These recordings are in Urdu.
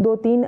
2-3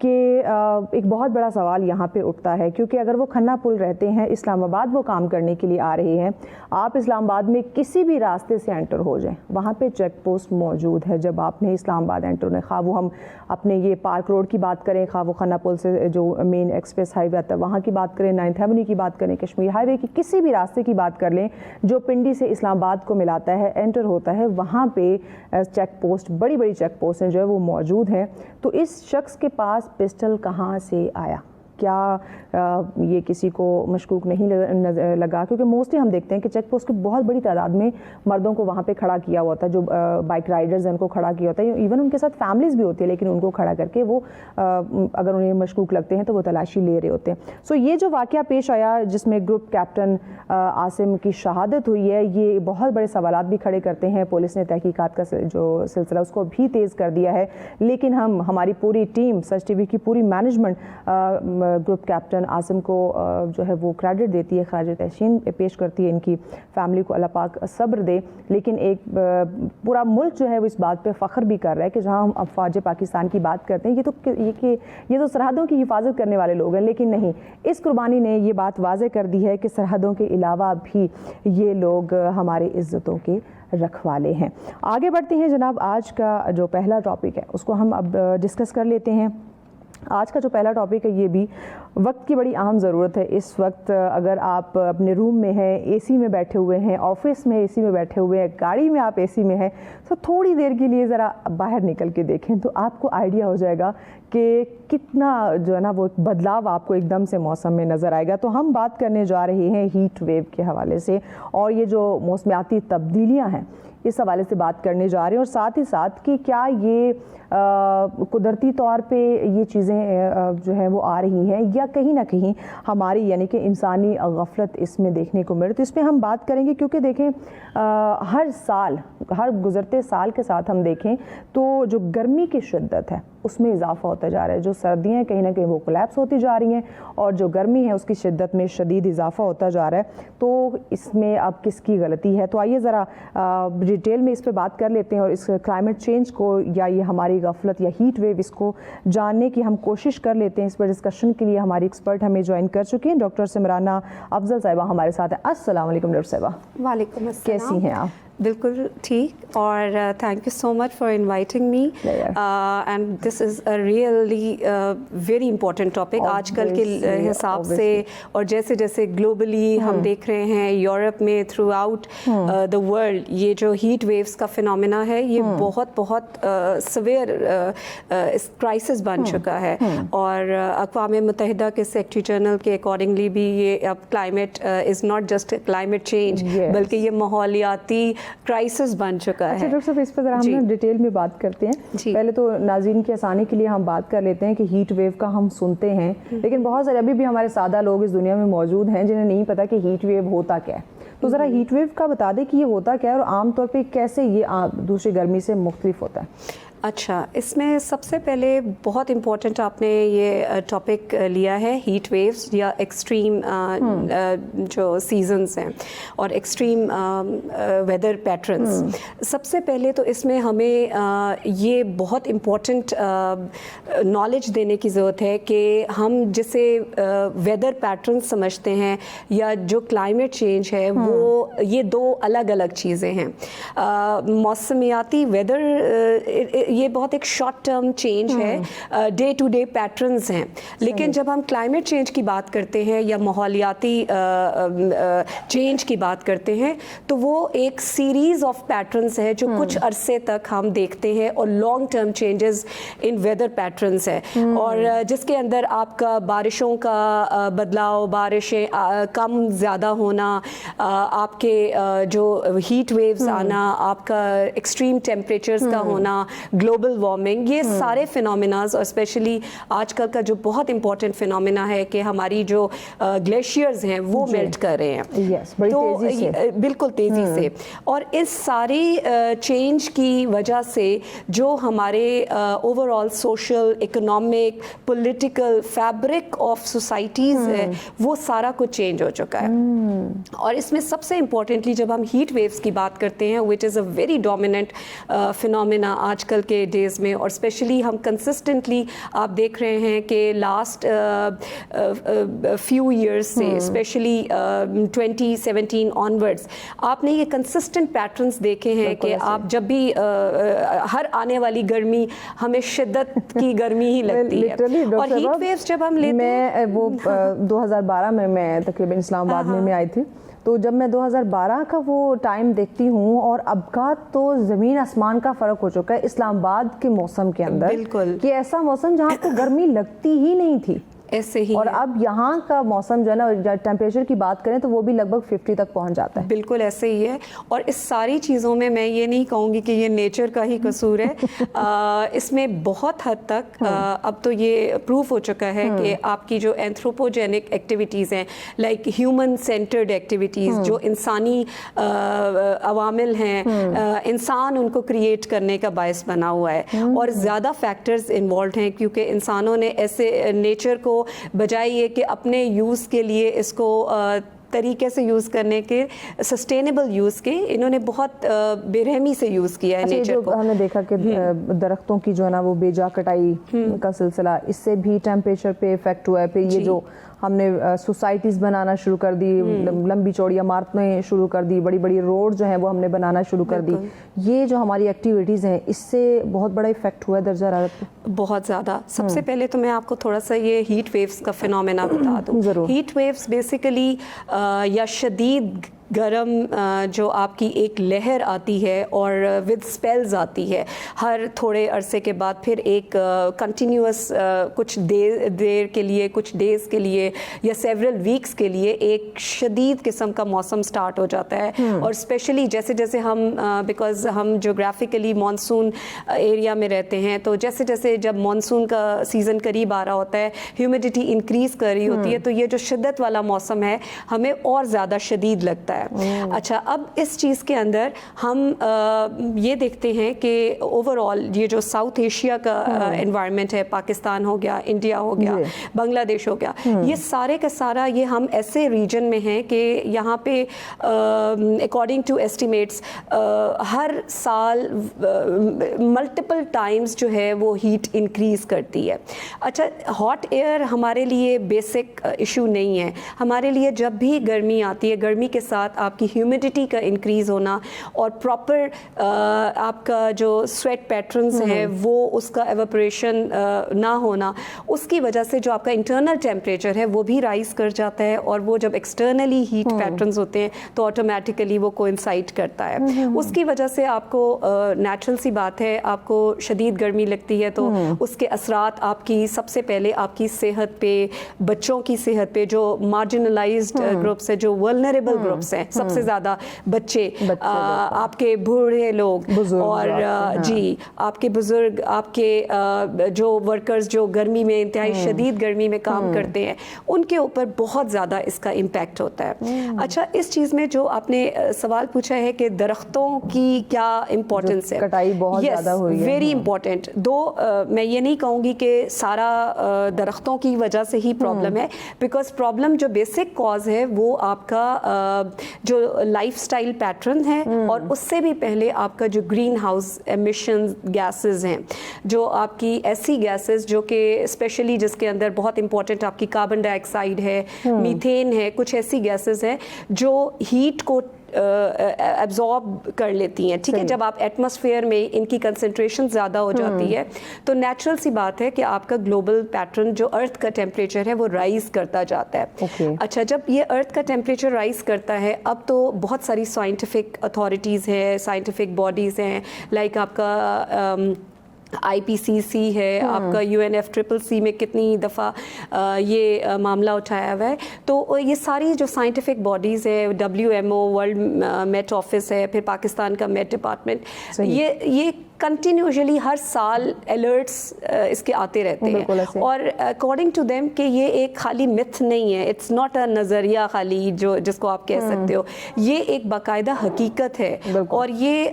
کہ ایک بہت بڑا سوال یہاں پہ اٹھتا ہے، کیونکہ اگر وہ کھنہ پل رہتے ہیں، اسلام آباد وہ کام کرنے کے لیے آ رہے ہیں، آپ اسلام آباد میں کسی بھی راستے سے انٹر ہو جائیں، وہاں پہ چیک پوسٹ موجود ہے جب آپ نے اسلام آباد انٹر ہونا ہے، خواہ وہ ہم اپنے یہ پارک روڈ کی بات کریں، خواہ وہ کھنہ پل سے جو مین ایکسپریس ہائی وے آتا ہے وہاں کی بات کریں، 9th ایونیو کی بات کریں، کشمیر ہائی وے کی کسی بھی راستے کی بات کر لیں جو پنڈی سے اسلام آباد کو ملاتا ہے، انٹر ہوتا ہے، وہاں پہ چیک پوسٹ، بڑی بڑی چیک پوسٹیں جو ہے وہ موجود ہیں. تو اس شخص کے پاس پسٹل کہاں سے آیا؟ کیا یہ کسی کو مشکوک نہیں لگا؟ کیونکہ موسٹلی ہم دیکھتے ہیں کہ چیک پوسٹ کی بہت بڑی تعداد میں مردوں کو وہاں پہ کھڑا کیا ہوا تھا، جو بائک رائڈرز ہیں ان کو کھڑا کیا ہوتا ہے، ایون ان کے ساتھ فیملیز بھی ہوتی ہے، لیکن ان کو کھڑا کر کے وہ اگر انہیں مشکوک لگتے ہیں تو وہ تلاشی لے رہے ہوتے ہیں. سو یہ جو واقعہ پیش آیا جس میں گروپ کیپٹن عاصم کی شہادت ہوئی ہے، یہ بہت بڑے سوالات بھی کھڑے کرتے ہیں. پولیس نے تحقیقات کا جو سلسلہ اس کو بھی تیز کر دیا ہے، لیکن ہماری پوری ٹیم، سچ ٹی وی کی پوری مینجمنٹ گروپ کیپٹن عاصم کو جو ہے وہ کریڈٹ دیتی ہے، خراج تحسین پیش کرتی ہے ان کی فیملی کو، اللہ پاک صبر دے. لیکن ایک پورا ملک جو ہے وہ اس بات پہ فخر بھی کر رہا ہے کہ جہاں ہم افواج پاکستان کی بات کرتے ہیں، یہ تو سرحدوں کی حفاظت کرنے والے لوگ ہیں، لیکن نہیں، اس قربانی نے یہ بات واضح کر دی ہے کہ سرحدوں کے علاوہ بھی یہ لوگ ہمارے عزتوں کے رکھوالے ہیں. آگے بڑھتے ہیں جناب. آج کا جو پہلا ٹاپک ہے اس کو ہم اب ڈسکس کر لیتے ہیں. آج کا جو پہلا ٹاپک ہے یہ بھی وقت کی بڑی اہم ضرورت ہے. اس وقت اگر آپ اپنے روم میں ہیں، اے سی میں بیٹھے ہوئے ہیں، آفس میں اے سی میں بیٹھے ہوئے ہیں، گاڑی میں آپ اے سی میں ہیں، تو تھوڑی دیر کے لیے ذرا باہر نکل کے دیکھیں تو آپ کو آئیڈیا ہو جائے گا کہ کتنا جو ہے نا وہ بدلاؤ آپ کو ایک دم سے موسم میں نظر آئے گا. تو ہم بات کرنے جا رہے ہیں ہیٹ ویو کے حوالے سے، اور یہ جو موسمیاتی تبدیلیاں ہیں اس حوالے سے بات کرنے جا رہے ہیں، اور ساتھ ہی ساتھ کہ کیا یہ قدرتی طور پہ یہ چیزیں جو ہیں وہ آ رہی ہیں یا کہیں نہ کہیں ہماری یعنی کہ انسانی غفلت اس میں دیکھنے کو ملے. تو اس پہ ہم بات کریں گے، کیونکہ دیکھیں ہر سال، ہر گزرتے سال کے ساتھ ہم دیکھیں تو جو گرمی کی شدت ہے اس میں اضافہ ہوتا جا رہا ہے. جو سردیاں ہیں کہیں نہ کہیں وہ کولیپس ہوتی جا رہی ہیں، اور جو گرمی ہے اس کی شدت میں شدید اضافہ ہوتا جا رہا ہے. تو اس میں اب کس کی غلطی ہے؟ تو آئیے ذرا ڈیٹیل میں اس پہ بات کر لیتے ہیں، اور اس کلائمیٹ چینج کو یا یہ ہماری غفلت یا ہیٹ ویو اس کو جاننے کی ہم کوشش کر لیتے ہیں. اس پر ڈسکشن کے لیے ہماری ایکسپرٹ ہمیں جوائن کر چکی ہیں، ڈاکٹر سمرانہ افضل صاحبہ ہمارے ساتھ ہیں. السلام علیکم ڈاکٹر صاحبہ. وعلیکم السلام. کیسی ہیں آپ؟ بالکل ٹھیک، اور thank you so much for inviting me, and this is a really very important topic آج کل کے حساب سے، اور جیسے جیسے گلوبلی ہم دیکھ رہے ہیں یورپ میں، تھرو آؤٹ دا ورلڈ، یہ جو ہیٹ ویوز کا فنومینا ہے یہ بہت بہت سویئر کرائسس بن چکا ہے. اور اقوام متحدہ کے سیکرٹری جنرل کے اکارڈنگلی بھی یہ اب climate is not just climate change بلکہ یہ ماحولیاتی کرائسس بن چکا ہے. ڈاکٹر صاحب اس پر ذرا ہم ڈیٹیل میں بات کرتے ہیں. پہلے تو ناظرین کی آسانی کے لیے ہم بات کر لیتے ہیں کہ ہیٹ ویو کا ہم سنتے ہیں، لیکن بہت سارے ابھی بھی ہمارے سادہ لوگ اس دنیا میں موجود ہیں جنہیں نہیں پتا کہ ہیٹ ویو ہوتا کیا ہے. تو ذرا ہیٹ ویو کا بتا دیں کہ یہ ہوتا کیا ہے، اور عام طور پہ کیسے یہ دوسری گرمی سے مختلف ہوتا ہے. اچھا، اس میں سب سے پہلے بہت امپورٹنٹ آپ نے یہ ٹاپک لیا ہے ہیٹ ویوز یا ایکسٹریم جو سیزنز ہیں اور ایکسٹریم ویدر پیٹرنز. سب سے پہلے تو اس میں ہمیں یہ بہت امپورٹنٹ نالج دینے کی ضرورت ہے کہ ہم جسے ویدر پیٹرن سمجھتے ہیں یا جو کلائمیٹ چینج ہے وہ یہ دو الگ الگ چیزیں ہیں. موسمیاتی ویدر یہ بہت ایک شارٹ ٹرم چینج ہے، ڈے ٹو ڈے پیٹرنز ہیں. لیکن جب ہم کلائمیٹ چینج کی بات کرتے ہیں یا ماحولیاتی چینج کی بات کرتے ہیں تو وہ ایک سیریز آف پیٹرنز ہے جو کچھ عرصے تک ہم دیکھتے ہیں، اور long term changes in weather patterns ہے، اور جس کے اندر آپ کا بارشوں کا بدلاؤ، بارشیں کم زیادہ ہونا، آپ کے جو ہیٹ ویوز آنا، آپ کا ایکسٹریم ٹیمپریچرز کا ہونا، گلوبل وارمنگ، یہ سارے فنومیناز، اور اسپیشلی آج کل کا جو بہت امپورٹنٹ فنومینا ہے کہ ہماری جو گلیشیئرز ہیں وہ میلٹ کر رہے ہیں، تو بالکل تیزی سے. اور اس ساری چینج کی وجہ سے جو ہمارے over all social, economic, political fabric of societies ہے وہ سارا کچھ چینج ہو چکا ہے. اور اس میں سب سے امپورٹنٹلی جب ہم ہیٹ ویوز کی بات کرتے ہیں، وچ از اے ویری ڈومیننٹ فنومینا آج کل کے ڈیز میں, اور اسپیشلی ہم کنسسٹنٹلی آپ دیکھ رہے ہیں کہ لاسٹ فیو ایئرس سے اسپیشلی 2017 آنورڈس آپ نے یہ کنسسٹنٹ پیٹرنس دیکھے ہیں کہ آپ جب بھی ہر آنے والی گرمی ہمیں شدت کی گرمی ہی لگتی ہے, اور ہیٹ ویوز جب ہم لیتے ہیں. وہ 2012 میں تقریباً اسلام آباد میں آئی تھی, تو جب میں 2012 کا وہ ٹائم دیکھتی ہوں اور اب کا, تو زمین آسمان کا فرق ہو چکا ہے اسلام آباد کے موسم کے اندر. بالکل, کہ ایسا موسم جہاں پہ گرمی لگتی ہی نہیں تھی ایسے ہی, اور اب یہاں کا موسم جو ہے نا, ٹیمپریچر کی بات کریں تو وہ بھی لگ بھگ 50 تک پہنچ جاتا ہے. بالکل ایسے ہی ہے, اور اس ساری چیزوں میں یہ نہیں کہوں گی کہ یہ نیچر کا ہی قصور ہے. اس میں بہت حد تک اب تو یہ پروف ہو چکا ہے کہ آپ کی جو اینتھروپوجینک ایکٹیویٹیز ہیں, لائک ہیومن سینٹرڈ ایکٹیویٹیز, جو انسانی عوامل ہیں, انسان ان کو کریٹ کرنے کا باعث بنا ہوا ہے, اور زیادہ فیکٹرز انوالوڈ ہیں, کیونکہ انسانوں نے ایسے نیچر کو بجائے یہ کہ اپنے یوز کے لیے اس کو طریقے سے یوز کرنے کے, سسٹینیبل یوز کے, انہوں نے بہت بے رحمی سے یوز کیا ہے نیچر کو. ہم نے دیکھا کہ درختوں کی جو ہے نا وہ بے جا کٹائی کا سلسلہ, اس سے بھی ٹیمپریچر پہ افیکٹ ہوا ہے. پھر یہ جو ہم نے سوسائٹیز بنانا شروع کر دی, لمبی چوڑی عمارتیں شروع کر دی, بڑی بڑی روڈ جو ہیں وہ ہم نے بنانا شروع کر دی, یہ جو ہماری ایکٹیویٹیز ہیں اس سے بہت بڑا افیکٹ ہوا ہے درجہ حرارت پہ. بہت زیادہ. سب سے پہلے تو میں آپ کو تھوڑا سا یہ ہیٹ ویوز کا فینومینا بتا دوں. ہیٹ ویوز بیسیکلی یا شدید گرم جو آپ کی ایک لہر آتی ہے اور ود اسپیلز آتی ہے, ہر تھوڑے عرصے کے بعد پھر ایک کنٹینیوس کچھ دیر کے لیے, کچھ ڈیز کے لیے یا سیورل ویکس کے لیے ایک شدید قسم کا موسم سٹارٹ ہو جاتا ہے. اور اسپیشلی جیسے جیسے ہم, بیکاز ہم جغرافیکلی مانسون ایریا میں رہتے ہیں, تو جیسے جیسے جب مانسون کا سیزن قریب آ رہا ہوتا ہے, ہیومیڈیٹی انکریز کر رہی ہوتی ہے, تو یہ جو شدت والا موسم ہے ہمیں اور زیادہ شدید لگتا ہے. اچھا, اب اس چیز کے اندر ہم یہ دیکھتے ہیں کہ اوور آل یہ جو ساؤتھ ایشیا کا انوائرمنٹ ہے, پاکستان ہو گیا, انڈیا ہو گیا, بنگلہ دیش ہو گیا, یہ سارے کا سارا یہ ہم ایسے ریجن میں ہیں کہ یہاں پہ اکارڈنگ ٹو ایسٹیمیٹس ہر سال ملٹیپل ٹائمز جو ہے وہ ہیٹ انکریز کرتی ہے. اچھا, ہاٹ ایئر ہمارے لیے بیسک ایشو نہیں ہے. ہمارے لیے جب بھی گرمی آتی ہے, گرمی کے ساتھ آپ کی ہیومیڈیٹی کا انکریز ہونا اور پراپر آپ کا جو سویٹ پیٹرنز ہیں وہ اس کا ایویپوریشن نہ ہونا, اس کی وجہ سے جو آپ کا انٹرنل ٹیمپریچر ہے وہ بھی رائز کر جاتا ہے, اور وہ جب ایکسٹرنلی ہیٹ پیٹرنز ہوتے ہیں تو آٹومیٹیکلی وہ کوئنسائڈ کرتا ہے. اس کی وجہ سے آپ کو نیچرل سی بات ہے, آپ کو شدید گرمی لگتی ہے تو اس کے اثرات آپ کی سب سے پہلے آپ کی صحت پہ, بچوں کی صحت پہ, جو مارجنلائزڈ گروپس ہیں, جو ولنریبل گروپس ہیں, سب سے زیادہ بچے, آپ کے بوڑھے لوگ, اور جی آپ کے بزرگ, آپ کے جو ورکرز جو گرمی میں, انتہائی شدید گرمی میں کام کرتے ہیں, ان کے اوپر بہت زیادہ اس کا امپیکٹ ہوتا ہے. اچھا, اس چیز میں جو آپ نے سوال پوچھا ہے کہ درختوں کی کیا امپورٹنس ہے, کٹائی بہت زیادہ ہوئی ہے, ویری امپورٹنٹ. دو میں یہ نہیں کہوں گی کہ سارا درختوں کی وجہ سے ہی پرابلم ہے, بیکاز پرابلم جو بیسک کاز ہے وہ آپ کا جو لائف سٹائل پیٹرن ہے, اور اس سے بھی پہلے آپ کا جو گرین ہاؤس ایمیشنز گیسز ہیں, جو آپ کی ایسی گیسز جو کہ اسپیشلی جس کے اندر بہت امپورٹنٹ آپ کی کاربن ڈائی آکسائڈ ہے, میتھین ہے, کچھ ایسی گیسز ہیں جو ہیٹ کو ایبزارب کر لیتی ہیں. ٹھیک ہے, جب آپ ایٹماسفیئر میں ان کی کنسنٹریشن زیادہ ہو جاتی ہے تو نیچرل سی بات ہے کہ آپ کا گلوبل پیٹرن جو ارتھ کا ٹیمپریچر ہے وہ رائز کرتا جاتا ہے. اچھا, جب یہ ارتھ کا ٹیمپریچر رائز کرتا ہے, اب تو بہت ساری سائنٹیفک اتھارٹیز ہیں, سائنٹیفک باڈیز ہیں, لائک آپ کا IPCC ہے, آپ کا UNFCCC میں کتنی دفعہ یہ معاملہ اٹھایا ہوا ہے. تو یہ ساری جو سائنٹیفک باڈیز ہے, WMO ورلڈ میٹ آفس ہے, پھر پاکستان کا میٹ ڈپارٹمنٹ, یہ کنٹینیوسلی ہر سال الرٹس اس کے آتے رہتے ہیں, اور اکارڈنگ ٹو دیم کہ یہ ایک خالی متھ نہیں ہے, اٹس ناٹ اے نظریہ خالی جو جس کو آپ کہہ سکتے ہو, یہ ایک باقاعدہ حقیقت ہے. اور یہ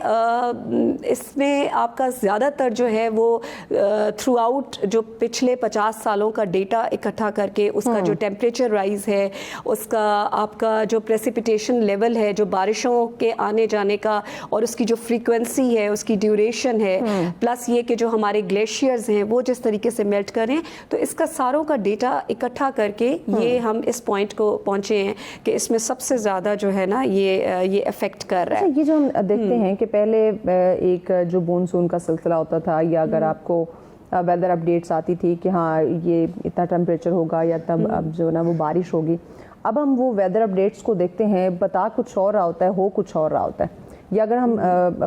اس میں آپ کا زیادہ تر جو ہے وہ تھرو آؤٹ جو پچھلے 50 سالوں کا ڈیٹا اکٹھا کر کے اس کا جو ٹیمپریچر رائز ہے, اس کا آپ کا جو پریسیپیٹیشن لیول ہے, جو بارشوں کے آنے جانے کا, اور اس کی جو فریکوینسی ہے, اس کی ڈیوریشن ایویپوریشن ہے, پلس یہ کہ جو ہمارے گلیشیئرز ہیں وہ جس طریقے سے میلٹ کریں, تو اس کا ساروں کا ڈیٹا اکٹھا کر کے یہ ہم اس پوائنٹ کو پہنچے ہیں کہ اس میں سب سے زیادہ جو ہے نا یہ افیکٹ کر رہا ہے. یہ جو ہم دیکھتے ہیں کہ پہلے ایک جو مونسون کا سلسلہ ہوتا تھا, یا اگر آپ کو ویدر اپڈیٹس آتی تھی کہ ہاں یہ اتنا ٹمپریچر ہوگا یا تب اب جو نا وہ بارش ہوگی, اب ہم وہ ویدر اپڈیٹس کو دیکھتے ہیں, بتا کچھ اور رہا ہوتا ہے, ہو کچھ اور رہا ہوتا ہے. یا اگر ہم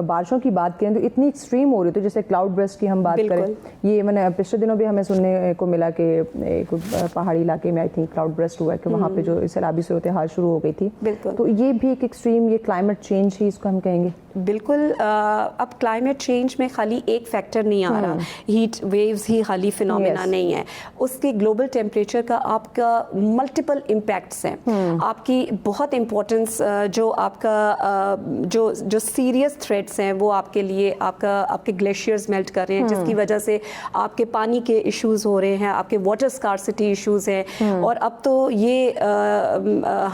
بارشوں کی بات کریں تو اتنی ایکسٹریم ہو رہی تھی, جیسے کلاؤڈ برسٹ کی ہم بات کریں, یہ میں نے پچھلے دنوں بھی ہمیں سننے کو ملا کہ ایک پہاڑی علاقے میں آئی تھنک کلاؤڈ برسٹ ہوا ہے کہ وہاں پہ جو سیلابی صورتحال شروع ہو گئی تھی. تو یہ بھی ایک ایکسٹریم, یہ کلائمیٹ چینج ہی اس کو ہم کہیں گے. بالکل. اب کلائمیٹ چینج میں خالی ایک فیکٹر نہیں آ رہا, ہیٹ ویوز ہی خالی فنومینا نہیں ہے, اس کے گلوبل ٹیمپریچر کا آپ کا ملٹیپل امپیکٹس ہیں. آپ کی بہت امپورٹنس جو آپ کا جو سیریس تھریٹس ہیں وہ آپ کے لیے آپ کے گلیشیئرز میلٹ کر رہے ہیں, جس کی وجہ سے آپ کے پانی کے ایشوز ہو رہے ہیں, آپ کے واٹر اسکارسٹی ایشوز ہیں. اور اب تو یہ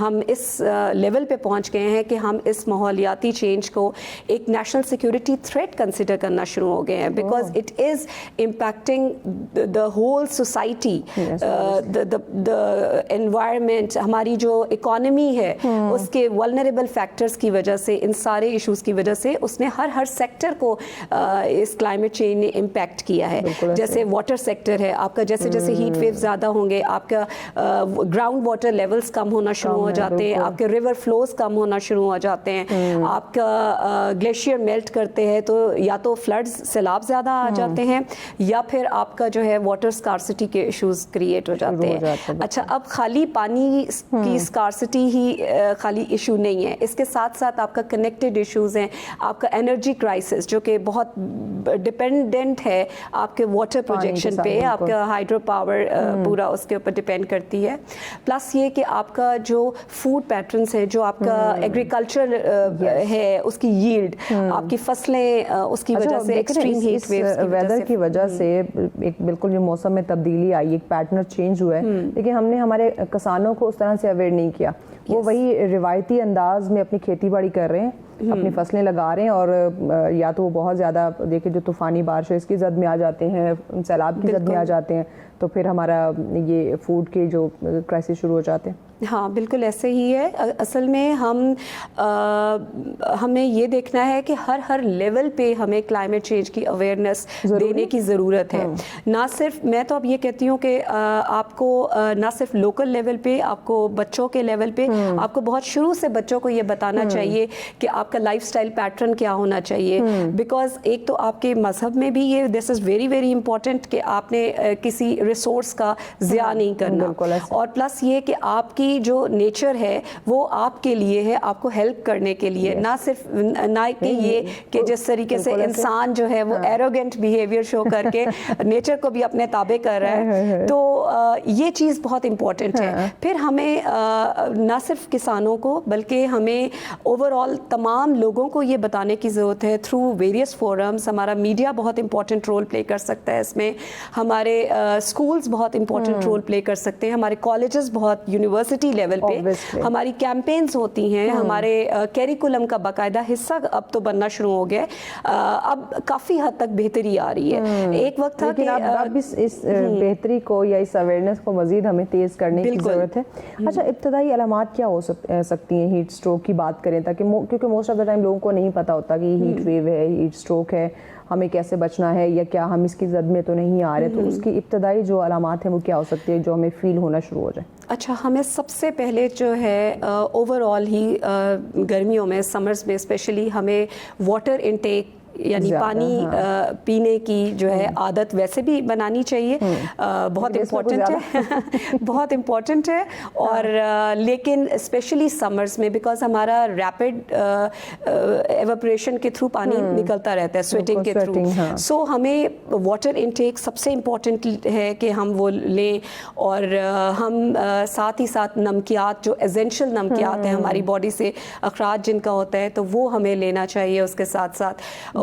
ہم اس لیول پہ پہنچ گئے ہیں کہ ہم اس ماحولیاتی چینج کو ایک نیشنل سیکورٹی تھریٹ کنسیڈر کرنا شروع ہو گئے ہیں, because it is impacting the whole society, the environment, ہماری جو اکانومی ہے اس کے ولنریبل فیکٹرز کی وجہ سے, ان سارے ایشوز کی وجہ سے اس نے ہر سیکٹر کو اس کلائمیٹ چینج نے امپیکٹ کیا ہے. جیسے واٹر سیکٹر ہے آپ کا, جیسے جیسے ہیٹ ویو زیادہ ہوں گے آپ کا گراؤنڈ واٹر لیولز کم ہونا شروع ہو جاتے ہیں, آپ کے ریور فلوز کم ہونا شروع ہو جاتے ہیں, آپ کا گلیشیئر میلٹ کرتے ہیں تو یا تو فلڈز, سیلاب زیادہ آ جاتے ہیں, یا پھر آپ کا جو ہے واٹر اسکارسٹی کے ایشوز کریٹ ہو جاتے ہیں. اچھا, اب خالی پانی کی اسکارسٹی ہی خالی ایشو نہیں ہے, اس کے ساتھ ساتھ آپ کا کنیکٹڈ ایشوز ہیں, آپ کا انرجی کرائسس جو کہ بہت ڈپینڈنٹ ہے آپ کے واٹر پروجیکشن پہ, آپ کا ہائیڈرو پاور پورا اس کے اوپر ڈپینڈ کرتی ہے. پلس یہ کہ آپ کا جو فوڈ پیٹرنس ہے, جو آپ کا ایگریکلچر ہے, اس کی ییلڈ, آپ کی فصلیں, اس کی وجہ سے ایکسٹریم ہیٹ ویوز ویدر کی وجہ سے ایک بالکل جو موسم میں تبدیلی آئی, ایک پیٹرن چینج ہوا ہے, لیکن ہم نے ہمارے کسانوں کو اس طرح سے اویئر نہیں کیا. وہ وہی روایتی انداز میں اپنی کھیتی باڑی کر رہے ہیں, اپنی فصلیں لگا رہے ہیں, اور یا تو وہ بہت زیادہ دیکھیں جو طوفانی بارش ہے اس کی زد میں آ جاتے ہیں, سیلاب کی زد میں آ جاتے ہیں, تو پھر ہمارا یہ فوڈ کے جو کرائسس شروع ہو جاتے ہیں. ہاں بالکل ایسے ہی ہے. اصل میں ہمیں یہ دیکھنا ہے کہ ہر لیول پہ ہمیں کلائمیٹ چینج کی اویئرنیس دینے کی ضرورت ہے. نہ صرف, میں تو اب یہ کہتی ہوں کہ آپ کو نہ صرف لوکل لیول پہ, آپ کو بچوں کے لیول پہ آپ کو بہت شروع سے بچوں کو یہ بتانا چاہیے کہ آپ کا لائف سٹائل پیٹرن کیا ہونا چاہیے. بیکاز ایک تو آپ کے مذہب میں بھی یہ دس از ویری ویری امپورٹنٹ کہ آپ نے کسی ریسورس کا ضیاع نہیں کرنا, اور پلس یہ کہ آپ کی جو نیچر ہے وہ آپ کے لیے ہے, آپ کو ہیلپ کرنے کے لیے, نہ کہ یہ کہ جس طریقے سے انسان جو ہے وہ ایروگنٹ بیہیویئر شو کر کے نیچر کو بھی اپنے تابع کر رہا ہے. تو یہ چیز بہت امپورٹنٹ ہے. پھر ہمیں نہ صرف کسانوں کو بلکہ ہمیں اوور آل تمام لوگوں کو یہ بتانے کی ضرورت ہے تھرو ویریس فورمز. ہمارا میڈیا بہت امپورٹنٹ رول پلے کر سکتا ہے اس میں, ہمارے اسکولز بہت امپورٹنٹ رول پلے کر سکتے ہیں, ہمارے کالجز بہت, یونیورسٹی لیول پہ ہماری کیمپینز ہوتی ہیں, ہمارے کیریکولم کا باقاعدہ حصہ اب تو بننا شروع ہو گیا. اب کافی حد تک بہتری آ رہی ہے. ایک وقت تھا کہ اب اس بہتری کو یا اس اویئرنیس کو مزید ہمیں تیز کرنے کی ضرورت ہے. اچھا, ابتدائی علامات کیا ہو سکتی ہیں ہیٹ اسٹروک کی بات کریں, تاکہ کیونکہ موسٹ آف دا ٹائم لوگوں کو نہیں پتا ہوتا کہ ہیٹ ویو ہے, ہیٹ اسٹروک ہے, ہمیں کیسے بچنا ہے, یا کیا ہم اس کی زد میں تو نہیں آ رہے, تو اس کی ابتدائی جو علامات ہیں وہ کیا ہو سکتی ہے جو ہمیں فیل ہونا شروع ہو جائے؟ اچھا, ہمیں سب سے پہلے جو ہے اوور آل ہی گرمیوں میں, سمرز میں اسپیشلی, ہمیں واٹر انٹیک یعنی پانی پینے کی جو ہے عادت ویسے بھی بنانی چاہیے, بہت امپورٹنٹ ہے, بہت امپورٹنٹ ہے. اور لیکن اسپیشلی سمرز میں, بیکاز ہمارا ریپڈ ایویپوریشن کے تھرو پانی نکلتا رہتا ہے, سویٹنگ کے تھرو, سو ہمیں واٹر انٹیک سب سے امپورٹنٹ ہے کہ ہم وہ لیں. اور ہم ساتھ ہی ساتھ نمکیات, جو ایسینشیل نمکیات ہیں ہماری باڈی سے اخراج جن کا ہوتا ہے, تو وہ ہمیں لینا چاہیے اس کے ساتھ ساتھ.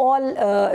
all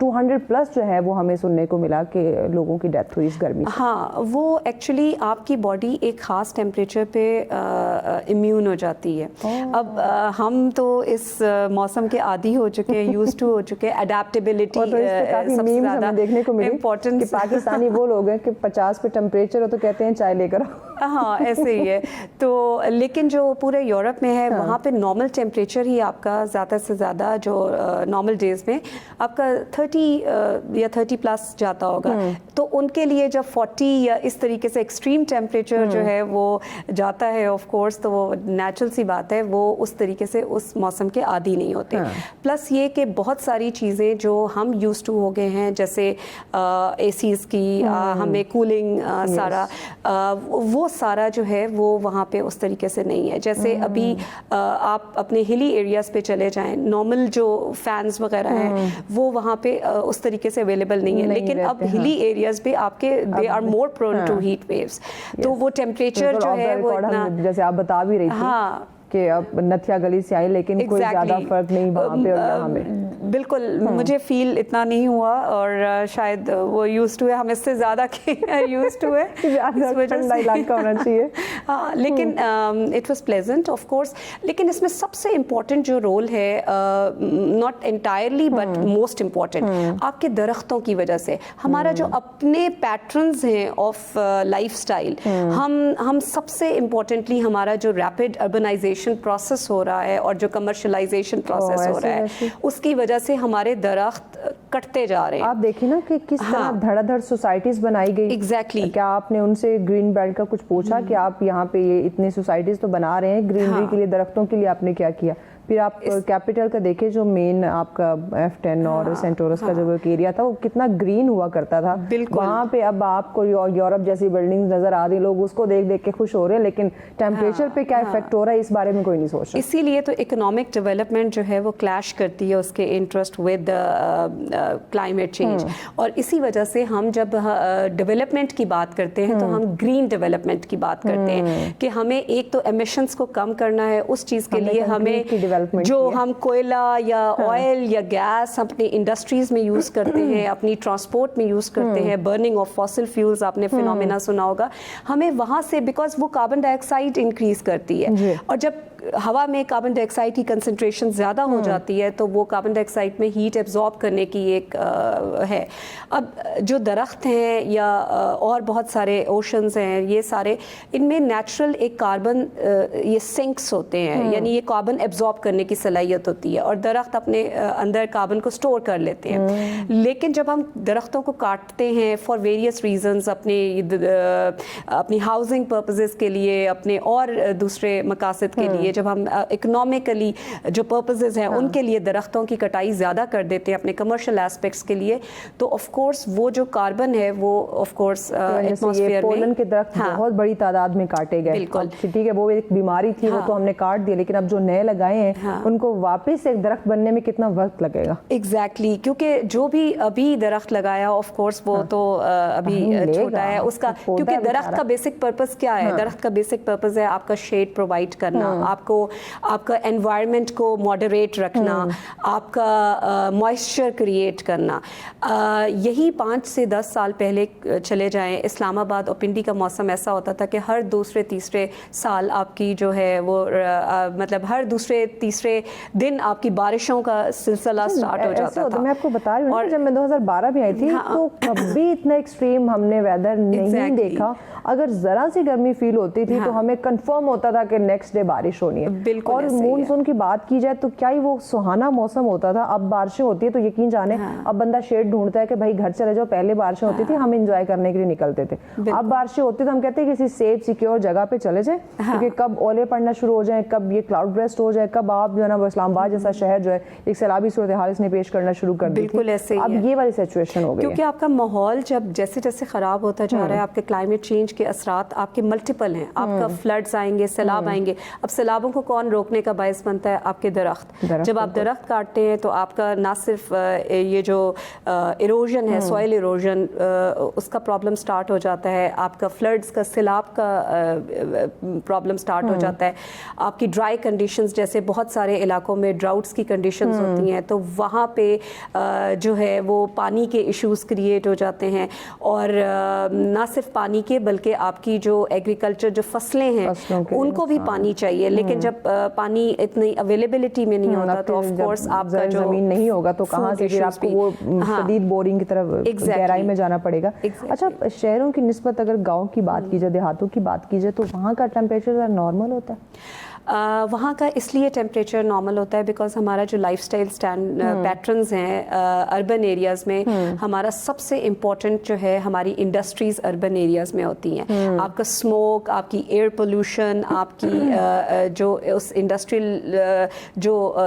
200+ جو ہے وہ ہمیں سننے کو ملا کہ لوگوں کی ڈیتھ ہوئی اس گرمی سے. ہاں وہ ایکچولی آپ کی باڈی ایک خاص ٹیمپریچر پہ امیون ہو جاتی ہے. اب ہم تو اس موسم کے عادی ہو چکے ہیں, یوز ٹو ہو چکے ہیں. اڈیپٹیبلٹی سب سے زیادہ دیکھنے کو ملی کہ پاکستانی وہ لوگ ہیں کہ 50 پہ ٹیمپریچر ہو تو کہتے ہیں چائے لے کر. ہاں ایسے ہی ہے. تو لیکن جو پورے یورپ میں ہے وہاں پہ نارمل ٹیمپریچر ہی آپ کا زیادہ سے زیادہ جو نارمل ڈیز میں آپ کا 30 یا 30+ جاتا ہوگا. تو ان کے لیے جب 40 یا اس طریقے سے ایکسٹریم ٹیمپریچر جو ہے وہ جاتا ہے آف کورس, تو وہ نیچرل سی بات ہے, وہ اس طریقے سے اس موسم کے عادی نہیں ہوتے. پلس یہ کہ بہت ساری چیزیں جو ہم یوز ٹو ہو گئے ہیں جیسے اے سیز کی, ہمیں کولنگ سارا, وہ سارا جو ہے وہ وہاں پہ اس طریقے سے نہیں ہے. جیسے ابھی آپ اپنے ہلی ایریاز پہ چلے جائیں, نارمل جو فینز وغیرہ ہیں وہ وہاں پہ اس طریقے سے اویلیبل نہیں ہے. لیکن اب ہلی ایریاز پہ آپ کے they are more prone to heat waves. تو وہ ٹیمپریچر جو ہے وہ اتنا, جیسے آپ بتا بھی رہی تھی کہ اب نتھیا گلی سے آئی لیکن کوئی زیادہ فرق نہیں وہاں پہ اور یہاں میں. بالکل مجھے فیل اتنا نہیں ہوا, اور شاید وہ یوز ٹو ہے, ہم اس سے زیادہ یوز ٹو ہے, ٹھنڈا علاقہ ہونا چاہیے. ہاں لیکن it was pleasant of course. لیکن اس میں سب سے امپورٹنٹ جو رول ہے, not entirely but most important, آپ کے درختوں کی وجہ سے ہمارا جو اپنے پیٹرنز ہیں آف لائف اسٹائل, ہم سب سے امپورٹنٹلی ہمارا جو ریپڈ اربنائزیشن پروسیس ہو رہا ہے اور جو کمرشلائزیشن پروسیس ہو رہا ہے, اس کی وجہ سے ہمارے درخت کٹتے جا رہے ہیں. آپ دیکھیں نا کہ کس طرح دھڑا دھڑ سوسائٹیز بنائی گئی. ایگزیکٹلی. کیا آپ نے ان سے گرین بیلٹ کا کچھ پوچھا کہ آپ یہاں پہ یہ اتنی سوسائٹیز تو بنا رہے ہیں گرینری کے لیے, درختوں کے لیے آپ نے کیا کیا؟ پھر آپ کیپٹل کا دیکھیں جو مین آپ کا F10 اور سینٹورس کا جو ایریا تھا وہ کتنا گرین ہوا کرتا تھا. وہاں پہ اب آپ کو یورپ جیسی بلڈنگز نظر آ رہی, لوگ اس کو دیکھ دیکھ کے خوش ہو رہے ہیں, لیکن ٹیمپریچر پہ کیا افیکٹ ہو رہا ہے اس بارے میں کوئی نہیں سوچ رہا. اسی لیے تو اکنامک ڈیولپمنٹ جو ہے وہ کلیش کرتی ہے اس کے انٹرسٹ ود کلائمیٹ چینج. اور اسی وجہ سے ہم جب ڈیولپمنٹ کی بات کرتے ہیں تو ہم گرین ڈیولپمنٹ کی بات کرتے ہیں کہ ہمیں ایک تو ایمیشنز کو کم کرنا ہے. اس چیز کے لیے ہمیں جو ہم کوئلہ یا آئل یا گیس اپنی انڈسٹریز میں یوز کرتے ہیں, اپنی ٹرانسپورٹ میں یوز کرتے ہیں, برننگ آف فاسل فیولز آپ نے فینومینا سنا ہوگا, ہمیں وہاں سے بیکاز وہ کاربن ڈائی آکسائڈ انکریز کرتی ہے, اور جب ہوا میں کاربن ڈائی آکسائڈ کی کنسنٹریشن زیادہ ہو جاتی ہے تو وہ کاربن ڈائی آکسائڈ میں ہیٹ ایبزارب کرنے کی ایک ہے. اب جو درخت ہیں یا اور بہت سارے اوشنز ہیں, یہ سارے ان میں نیچرل ایک کاربن یہ سنکس ہوتے ہیں, یعنی یہ کاربن ایبزارب کرنے کی صلاحیت ہوتی ہے, اور درخت اپنے اندر کاربن کو سٹور کر لیتے ہیں. لیکن جب ہم درختوں کو کاٹتے ہیں فار ویریس ریزنز, اپنی ہاؤسنگ پرپزز کے لیے, اپنے اور دوسرے مقاصد کے لیے, جب ہم اکنامیکلی جو پرپزز ہیں ان کے لیے درختوں کی کٹائی زیادہ کر دیتے ہیں اپنے کمرشل ایسپیکٹس کے لیے, تو آف کورس وہ جو کاربن ہے وہ آف کورس ایٹماسفیئر میں, پولن کے درخت بہت بڑی تعداد میں کاٹے گئے. بالکل ٹھیک ہے, وہ ایک بیماری تھی, وہ تو ہم نے کاٹ دیا, لیکن اب جو نئے لگائے ہیں ان کو واپس ایک درخت بننے میں کتنا وقت لگے گا. ایگزیکٹلی. کیونکہ جو بھی ابھی درخت لگایا آف کورس وہ تو ابھی چھوٹا ہے اس کا, کیونکہ درخت کا بیسک پرپز کیا ہے؟ درخت کا بیسک پرپز ہے آپ کا شیڈ پرووائڈ کرنا, آپ کا انوائرمنٹ کو ماڈریٹ رکھنا, آپ کا موئسچر کریٹ کرنا. یہی 5 سے 10 سال پہلے چلے جائیں, اسلام آباد اور پنڈی کا موسم ایسا ہوتا تھا کہ ہر دوسرے تیسرے سال آپ کی جو ہے وہ مطلب ہر دوسرے تیسرے دن آپ کی بارشوں کا سلسلہ سٹارٹ ہو جاتا تھا. میں آپ کو بتا رہی ہوں, جب میں 2012 میں آئی تھی تو کبھی اتنا ایکسٹریم ہم نے ویدر نہیں دیکھا. اگر ذرا سی گرمی فیل ہوتی تھی تو ہمیں کنفرم ہوتا تھا کہ نیکسٹ ڈے بارش ہونی ہے. اور مونسون کی بات کی جائے تو کیا ہی وہ سہانا موسم ہوتا تھا. اب بارشیں ہوتی ہے تو یقین جانے اب بندہ شیڈ ڈھونڈتا ہے کہ بھائی گھر چلے جاؤ. پہلے بارشیں ہوتی تھی ہم انجوائے کرنے کے لیے نکلتے تھے, اب بارشیں ہوتی تو ہم کہتے ہیں کسی سیف سیکیور جگہ پہ چلے جائیں, کیونکہ کب اولے پڑنا شروع ہو جائیں, کب یہ کلاؤڈ برسٹ ہو جائے, کب آپ جو ہے نا اسلام آباد جیسا شہر جو ہے ایک سیلابی صورتحال اس نے پیش کرنا شروع کر دی. بالکل ایسے ہی اب یہ والی سچویشن ہو گئی, کیونکہ آپ کا ماحول جب جیسے جیسے خراب ہوتا جا رہا ہے, آپ کے کلائمیٹ چینج کے اثرات آپ کے ملٹیپل ہیں. آپ کا فلڈز آئیں گے, سیلاب آئیں گے. اب سیلاب سیلابوں کو کون روکنے کا باعث بنتا ہے؟ آپ کے درخت. جب آپ درخت کاٹتے ہیں تو آپ کا نہ صرف یہ جو ایروژن ہے، سوائل ایروژن، اس کا پرابلم سٹارٹ ہو جاتا ہے، آپ کا فلڈز کا، سیلاب کا پرابلم سٹارٹ ہو جاتا ہے، آپ کی ڈرائی کنڈیشنز، جیسے بہت سارے علاقوں میں ڈراؤٹس کی کنڈیشنز ہوتی ہیں، تو وہاں پہ جو ہے وہ پانی کے ایشوز کریٹ ہو جاتے ہیں. اور نہ صرف پانی کے بلکہ آپ کی جو ایگریکلچر جو فصلیں ہیں ان کو بھی پانی چاہیے، لیکن جب پانی اتنی اویلیبلٹی میں نہیں ہوتا تو آف کورس آپ کا جو زمین نہیں ہوگا تو کہاں سے پھر آپ کو وہ شدید بورنگ کی طرف گہرائی میں جانا پڑے گا. اچھا، شہروں کی نسبت اگر گاؤں کی بات کی جائے، دیہاتوں کی بات کی جائے، تو وہاں کا ٹیمپریچر نارمل ہوتا ہے؟ وہاں کا اس لیے ٹیمپریچر نارمل ہوتا ہے بیکاز ہمارا جو لائف اسٹائل پیٹرنز ہیں اربن ایریاز میں، ہمارا سب سے امپورٹنٹ جو ہے ہماری انڈسٹریز اربن ایریاز میں ہوتی ہیں. آپ کا اسموک، آپ کی ایئر پولوشن، آپ کی جو اس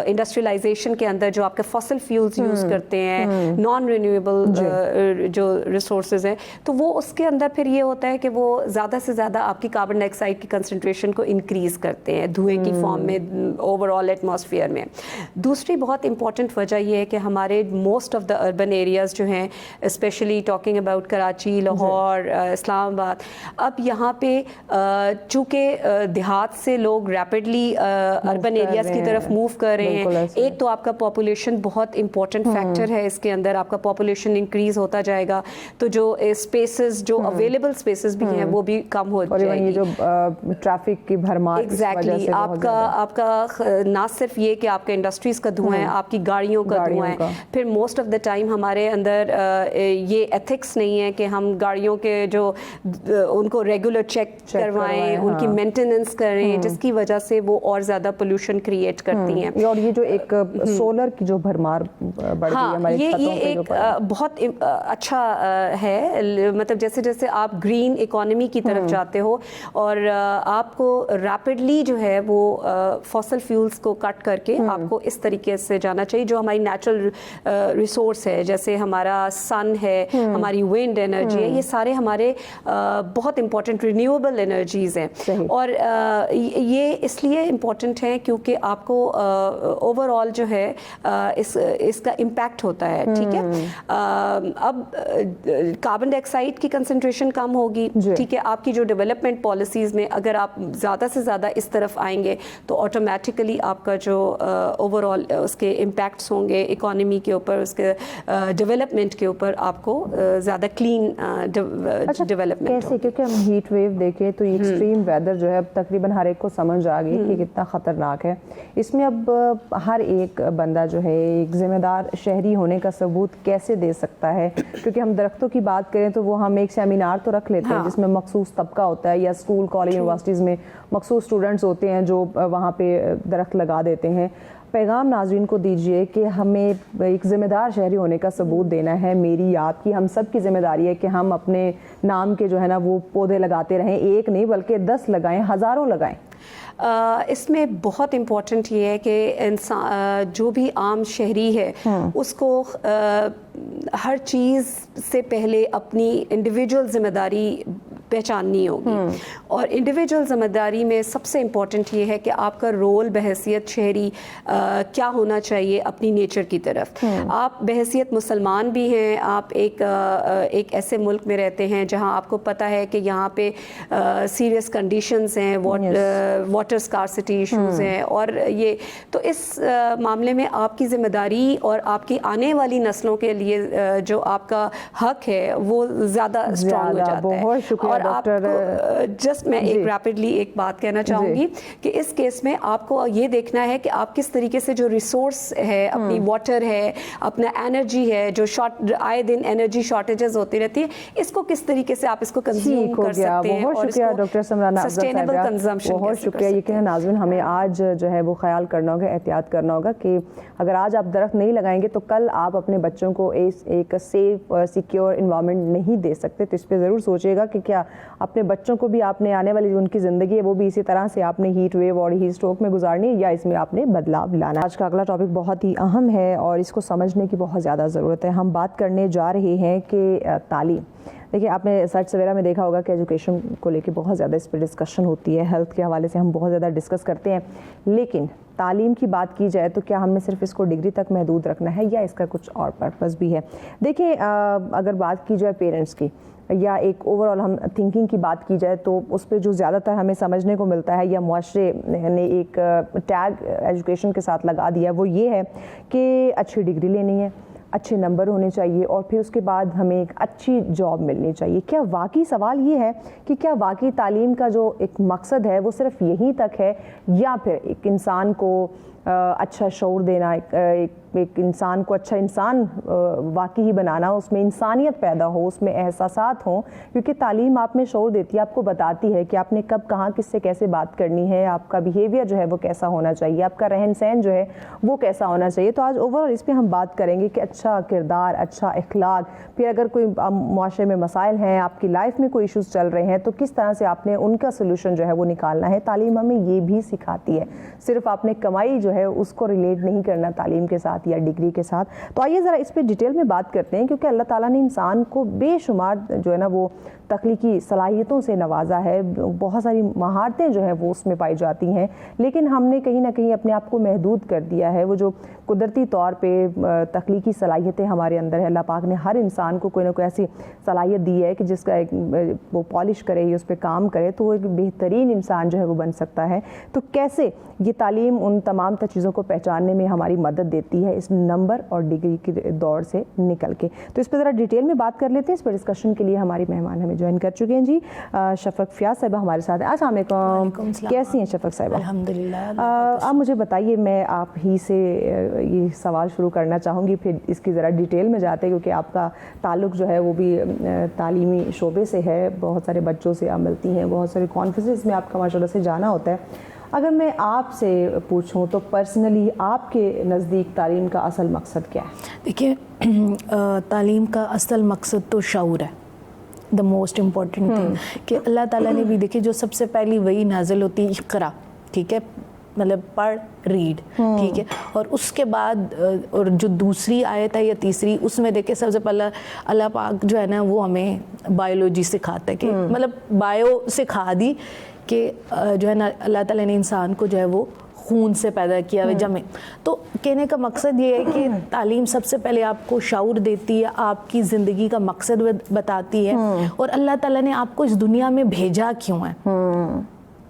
انڈسٹریلائزیشن کے اندر جو آپ کے فاسل فیولز یوز کرتے ہیں، نان رینیویبل جو ریسورسز ہیں، تو وہ اس کے اندر پھر یہ ہوتا ہے کہ وہ زیادہ سے زیادہ آپ کی کاربن ڈائی آکسائڈ کی کنسنٹریشن کو انکریز کرتے ہیں دھوئیں کی فارم میں اوور آل ایٹماسفیئر میں. دوسری بہت امپورٹنٹ وجہ یہ ہے کہ ہمارے most of the urban areas جو ہیں، especially talking about Karachi, Lahore, Islamabad, اب یہاں پہ چونکہ دیہات سے لوگ ریپڈلی اربن ایریاز کی طرف موو کر رہے ہیں. ایک تو آپ کا پاپولیشن بہت امپورٹنٹ فیکٹر ہے اس کے اندر، آپ کا پاپولیشن انکریز ہوتا جائے گا تو جو اسپیسز، جو اویلیبل اسپیسز بھی ہیں وہ بھی کم ہو جائے گی. جو ٹریفک کی بھرمار، ایگزیکٹلی، آپ کا نہ صرف یہ کہ آپ کا انڈسٹریز کا دھواں ہے، آپ کی گاڑیوں کا دھواں ہے. پھر موسٹ آف دا ٹائم ہمارے اندر یہ ایتھکس نہیں ہے کہ ہم گاڑیوں کے جو ان کو ریگولر چیک کروائیں، ان کی مینٹیننس کریں، جس کی وجہ سے وہ اور زیادہ پولوشن کریٹ کرتی ہیں. اور یہ جو ایک سولر کی جو بھرمار بڑھ گئی ہمارے چھتوں پہ، یہ ایک بہت اچھا ہے. مطلب جیسے جیسے آپ گرین اکانومی کی طرف جاتے ہو اور آپ کو ریپڈلی جو ہے وہ فاسل فیولز کو کٹ کر کے آپ کو اس طریقے سے جانا چاہیے جو ہماری نیچرل ریسورس ہے، جیسے ہمارا سن ہے، ہماری ونڈ انرجی ہے، یہ سارے ہمارے بہت امپورٹنٹ رینیویبل انرجیز ہیں. اور یہ اس لیے امپورٹنٹ ہیں کیونکہ آپ کو اوور آل جو ہے اس کا امپیکٹ ہوتا ہے. ٹھیک ہے، اب کاربن ڈائی آکسائڈ کی کنسنٹریشن کم ہوگی. ٹھیک ہے، آپ کی جو ڈیولپمنٹ پالیسیز میں اگر آپ زیادہ سے زیادہ اس طرف آئیں گے تو آٹومیٹیکلی آپ کا جو اوور آل اس کے امپیکٹس ہوں گے اکانومی کے اوپر، اس کے ڈیولپمنٹ کے اوپر، آپ کو زیادہ کلین ڈیولپمنٹ. کیسے؟ کیونکہ ہم ہیٹ ویو دیکھیں تو یہ ایکسٹریم ویدر جو ہے اب تقریباً ہر ایک کو سمجھ آ گئی کہ کتنا خطرناک ہے. اس میں اب ہر ایک بندہ جو ہے ایک ذمہ دار شہری ہونے کا ثبوت کیسے دے سکتا ہے؟ کیونکہ ہم درختوں کی بات کریں تو وہ ہم ایک سیمینار تو رکھ لیتے ہیں جس میں مخصوص طبقہ ہوتا ہے، یا اسکول، کالج، یونیورسٹیز میں مخصوص اسٹوڈنٹس ہوتے ہیں جو وہاں پہ درخت لگا دیتے ہیں. پیغام ناظرین کو دیجئے کہ ہمیں ایک ذمہ دار شہری ہونے کا ثبوت دینا ہے. میری، آپ کی، ہم سب کی ذمہ داری ہے کہ ہم اپنے نام کے جو ہے نا وہ پودے لگاتے رہیں. ایک نہیں بلکہ 10 لگائیں، ہزاروں لگائیں. اس میں بہت امپورٹنٹ یہ ہے کہ انسان جو بھی عام شہری ہے اس کو ہر چیز سے پہلے اپنی انڈیویجول ذمہ داری پہچاننی ہوگی. اور انڈیویجول ذمہ داری میں سب سے امپورٹنٹ یہ ہے کہ آپ کا رول بحیثیت شہری کیا ہونا چاہیے اپنی نیچر کی طرف. آپ بحیثیت مسلمان بھی ہیں، آپ ایک ایسے ملک میں رہتے ہیں جہاں آپ کو پتہ ہے کہ یہاں پہ سیریس کنڈیشنز ہیں، واٹر اسکارسٹی ایشوز ہیں، اور یہ تو اس معاملے میں آپ کی ذمہ داری اور آپ کی آنے والی نسلوں کے لیے جو آپ کا حق ہے وہ زیادہ اسٹرانگ ہو جاتا ہے. بہت شکریہ. اور آپ کو جسٹ میں ایک ریپڈلی ایک بات کہنا چاہوں گی کہ اس کیس میں آپ کو یہ دیکھنا ہے کہ آپ کس طریقے سے جو ریسورس ہے، اپنی واٹر ہے، اپنا انرجی ہے، جو آئے دن انرجی شارٹیجز ہوتی رہتی ہے، اس کو کس طریقے سے آپ اس کو کنزیوم کر سکتے ہیں. بہت شکریہ ڈاکٹر سمران افضل سسٹینیبل صاحبہ، کنزمپشن. بہت شکریہ. یہ کہ ناظرین ہمیں آج جو ہے وہ خیال کرنا ہوگا، احتیاط کرنا ہوگا کہ اگر آج آپ درخت نہیں لگائیں گے تو کل آپ اپنے بچوں کو ایک سیف سیکیور انوائرمنٹ نہیں دے سکتے. تو اس پہ ضرور سوچیے گا کہ کیا اپنے بچوں کو بھی آپ نے آنے والی جو ان کی زندگی ہے وہ بھی اسی طرح سے آپ نے ہیٹ ویو اور ہیٹ اسٹروک میں گزارنی ہے، یا اس میں آپ نے بدلاؤ لانا. آج کا اگلا ٹاپک بہت ہی اہم ہے اور اس کو سمجھنے کی بہت زیادہ ضرورت ہے. ہم بات کرنے جا رہے ہیں کہ تعلیم. دیکھیے آپ نے سرچ وغیرہ میں دیکھا ہوگا کہ ایجوکیشن کو لے کے بہت زیادہ اس پہ ڈسکشن ہوتی ہے, ہیلتھ کے حوالے سے ہم بہت زیادہ ڈسکس کرتے ہیں, لیکن تعلیم کی بات کی جائے تو کیا ہم نے صرف اس کو ڈگری تک محدود رکھنا ہے یا اس کا کچھ اور پرپس بھی ہے؟ دیکھیں اگر بات کی جائے پیرنٹس کی یا ایک اوور آل ہم تھنکنگ کی بات کی جائے تو اس پہ جو زیادہ تر ہمیں سمجھنے کو ملتا ہے یا معاشرے نے ایک ٹیگ ایجوکیشن کے ساتھ لگا دیا ہے وہ یہ ہے کہ اچھی ڈگری لینی ہے, اچھے نمبر ہونے چاہیے اور پھر اس کے بعد ہمیں ایک اچھی جاب ملنی چاہیے. کیا واقعی سوال یہ ہے کہ کیا واقعی تعلیم کا جو ایک مقصد ہے وہ صرف یہیں تک ہے, یا پھر ایک انسان کو اچھا شعور دینا, ایک انسان کو اچھا انسان واقعی بنانا, اس میں انسانیت پیدا ہو, اس میں احساسات ہوں, کیونکہ تعلیم آپ میں شعور دیتی ہے, آپ کو بتاتی ہے کہ آپ نے کب کہاں کس سے کیسے بات کرنی ہے, آپ کا بیہیویئر جو ہے وہ کیسا ہونا چاہیے, آپ کا رہن سہن جو ہے وہ کیسا ہونا چاہیے. تو آج اوور آل اس پہ ہم بات کریں گے کہ اچھا کردار, اچھا اخلاق, پھر اگر کوئی معاشرے میں مسائل ہیں, آپ کی لائف میں کوئی ایشوز چل رہے ہیں تو کس طرح سے آپ نے ان کا سلوشن جو ہے وہ نکالنا ہے. تعلیم ہمیں یہ بھی سکھاتی ہے, صرف آپ نے کمائی جو ہے اس کو ریلیٹ نہیں کرنا تعلیم کے ساتھ یا ڈگری کے ساتھ. تو آئیے ذرا اس پہ ڈیٹیل میں بات کرتے ہیں, کیونکہ اللہ تعالیٰ نے انسان کو بے شمار جو ہے نا وہ تخلیقی صلاحیتوں سے نوازا ہے, بہت ساری مہارتیں جو ہیں وہ اس میں پائی جاتی ہیں, لیکن ہم نے کہیں نہ کہیں اپنے آپ کو محدود کر دیا ہے. وہ جو قدرتی طور پہ تخلیقی صلاحیتیں ہمارے اندر ہے, اللہ پاک نے ہر انسان کو کوئی نہ کوئی ایسی صلاحیت دی ہے کہ جس کا وہ پالش کرے یا اس پہ کام کرے تو وہ ایک بہترین انسان جو ہے وہ بن سکتا ہے. تو کیسے یہ تعلیم ان تمام تر چیزوں کو پہچاننے میں ہماری مدد دیتی ہے اس نمبر اور ڈگری کے دور سے نکل کے, تو اس پہ ذرا ڈیٹیل میں بات کر لیتے ہیں. اس پہ ڈسکشن کے لیے ہماری مہمان ہمیں جوائن کر چکے ہیں جی. شفق فیاض صاحبہ ہمارے ساتھ ہیں. السلام علیکم, کیسی ہیں شفق صاحبہ؟ الحمدللہ. آپ مجھے بتائیے, میں آپ ہی سے یہ سوال شروع کرنا چاہوں گی, پھر اس کی ذرا ڈیٹیل میں جاتے ہیں, کیونکہ آپ کا تعلق جو ہے وہ بھی تعلیمی شعبے سے ہے, بہت سارے بچوں سے آپ ملتی ہیں, بہت سارے کانفرنسز میں آپ کا ماشاء اللہ سے جانا ہوتا ہے. اگر میں آپ سے پوچھوں تو پرسنلی آپ کے نزدیک تعلیم کا اصل مقصد کیا ہے؟ دیکھیے, تعلیم کا اصل مقصد تو شعور ہے, دا موسٹ امپورٹنٹ تھنگ. کہ اللہ تعالیٰ نے بھی دیکھیے جو سب سے پہلی وہی نازل ہوتی ہے اقرا, ٹھیک ہے, مطلب پڑھ, ریڈ, ٹھیک ہے, اور اس کے بعد اور جو دوسری آیت ہے یا تیسری, اس میں دیکھیں سب سے پہلا اللہ پاک جو ہے نا وہ ہمیں بایولوجی سکھاتا ہے, کہ مطلب بایو سکھا دی کہ جو ہے نا اللہ تعالیٰ نے انسان کو جو ہے وہ خون سے پیدا کیا ہے, جمع. تو کہنے کا مقصد یہ ہے کہ تعلیم سب سے پہلے آپ کو شعور دیتی ہے, آپ کی زندگی کا مقصد بتاتی ہے, اور اللہ تعالیٰ نے آپ کو اس دنیا میں بھیجا کیوں ہے.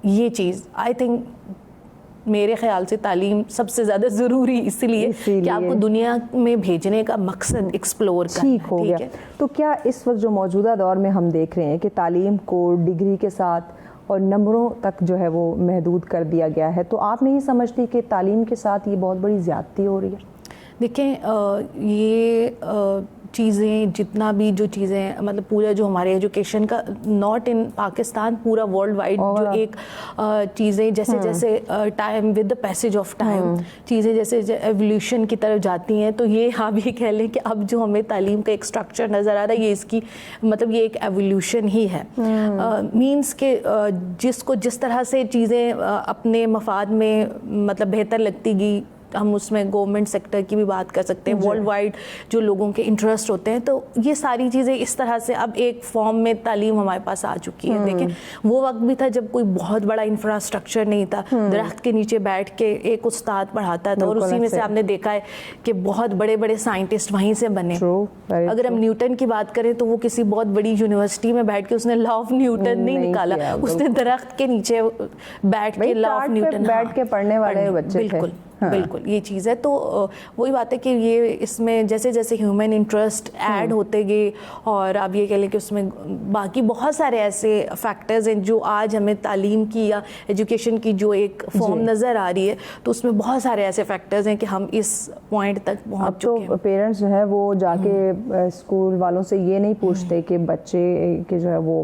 یہ چیز آئی تھنک میرے خیال سے تعلیم سب سے زیادہ ضروری اس لیے کہ آپ کو دنیا میں بھیجنے کا مقصد ایکسپلور کرنا. ٹھیک ہو گیا. تو کیا اس وقت جو موجودہ دور میں ہم دیکھ رہے ہیں کہ تعلیم کو ڈگری کے ساتھ اور نمبروں تک جو ہے وہ محدود کر دیا گیا ہے, تو آپ نہیں سمجھتی کہ تعلیم کے ساتھ یہ بہت بڑی زیادتی ہو رہی ہے؟ دیکھیں, یہ چیزیں جتنا بھی جو چیزیں مطلب پورا جو ہمارے ایجوکیشن کا ناٹ ان پاکستان, پورا ورلڈ وائڈ جو ایک چیزیں جیسے جیسے time with the passage of time چیزیں جیسے ایولیوشن کی طرف جاتی ہیں, تو یہ آپ یہ کہہ لیں کہ اب جو ہمیں تعلیم کا ایک اسٹرکچر نظر آ رہا ہے یہ اس کی مطلب یہ ایک ایولیوشن ہی ہے. مینس کہ جس کو جس طرح سے چیزیں اپنے مفاد میں مطلب بہتر لگتی گئی, ہم اس میں گورنمنٹ سیکٹر کی بھی بات کر سکتے ہیں, ورلڈ وائڈ جو لوگوں کے انٹرسٹ ہوتے ہیں, تو یہ ساری چیزیں اس طرح سے اب ایک فارم میں تعلیم ہمارے پاس آ چکی ہے. دیکھیں وہ وقت بھی تھا جب کوئی بہت بڑا انفراسٹرکچر نہیں تھا, درخت کے نیچے بیٹھ کے ایک استاد پڑھاتا تھا, اور اسی میں سے آپ نے دیکھا ہے کہ بہت بڑے بڑے سائنٹسٹ وہیں سے بنے. اگر ہم نیوٹن کی بات کریں تو وہ کسی بہت بڑی یونیورسٹی میں بیٹھ کے اس نے لا آف نیوٹن نہیں نکالا, اس نے درخت کے نیچے بیٹھ کے لا آف نیوٹن بیٹھ کے پڑھنے والے بچے. بالکل بالکل یہ چیز ہے. تو وہی بات ہے کہ یہ اس میں جیسے جیسے ہیومن انٹرسٹ ایڈ ہوتے گئے, اور آپ یہ کہہ لیں کہ اس میں باقی بہت سارے ایسے فیکٹرز ہیں جو آج ہمیں تعلیم کی یا ایجوکیشن کی جو ایک فارم نظر آ رہی ہے, تو اس میں بہت سارے ایسے فیکٹرز ہیں کہ ہم اس پوائنٹ تک پہنچ چکے ہیں. اب تو پیرنٹس جو ہے وہ جا کے اسکول والوں سے یہ نہیں پوچھتے کہ بچے کے جو ہے وہ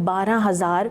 12,000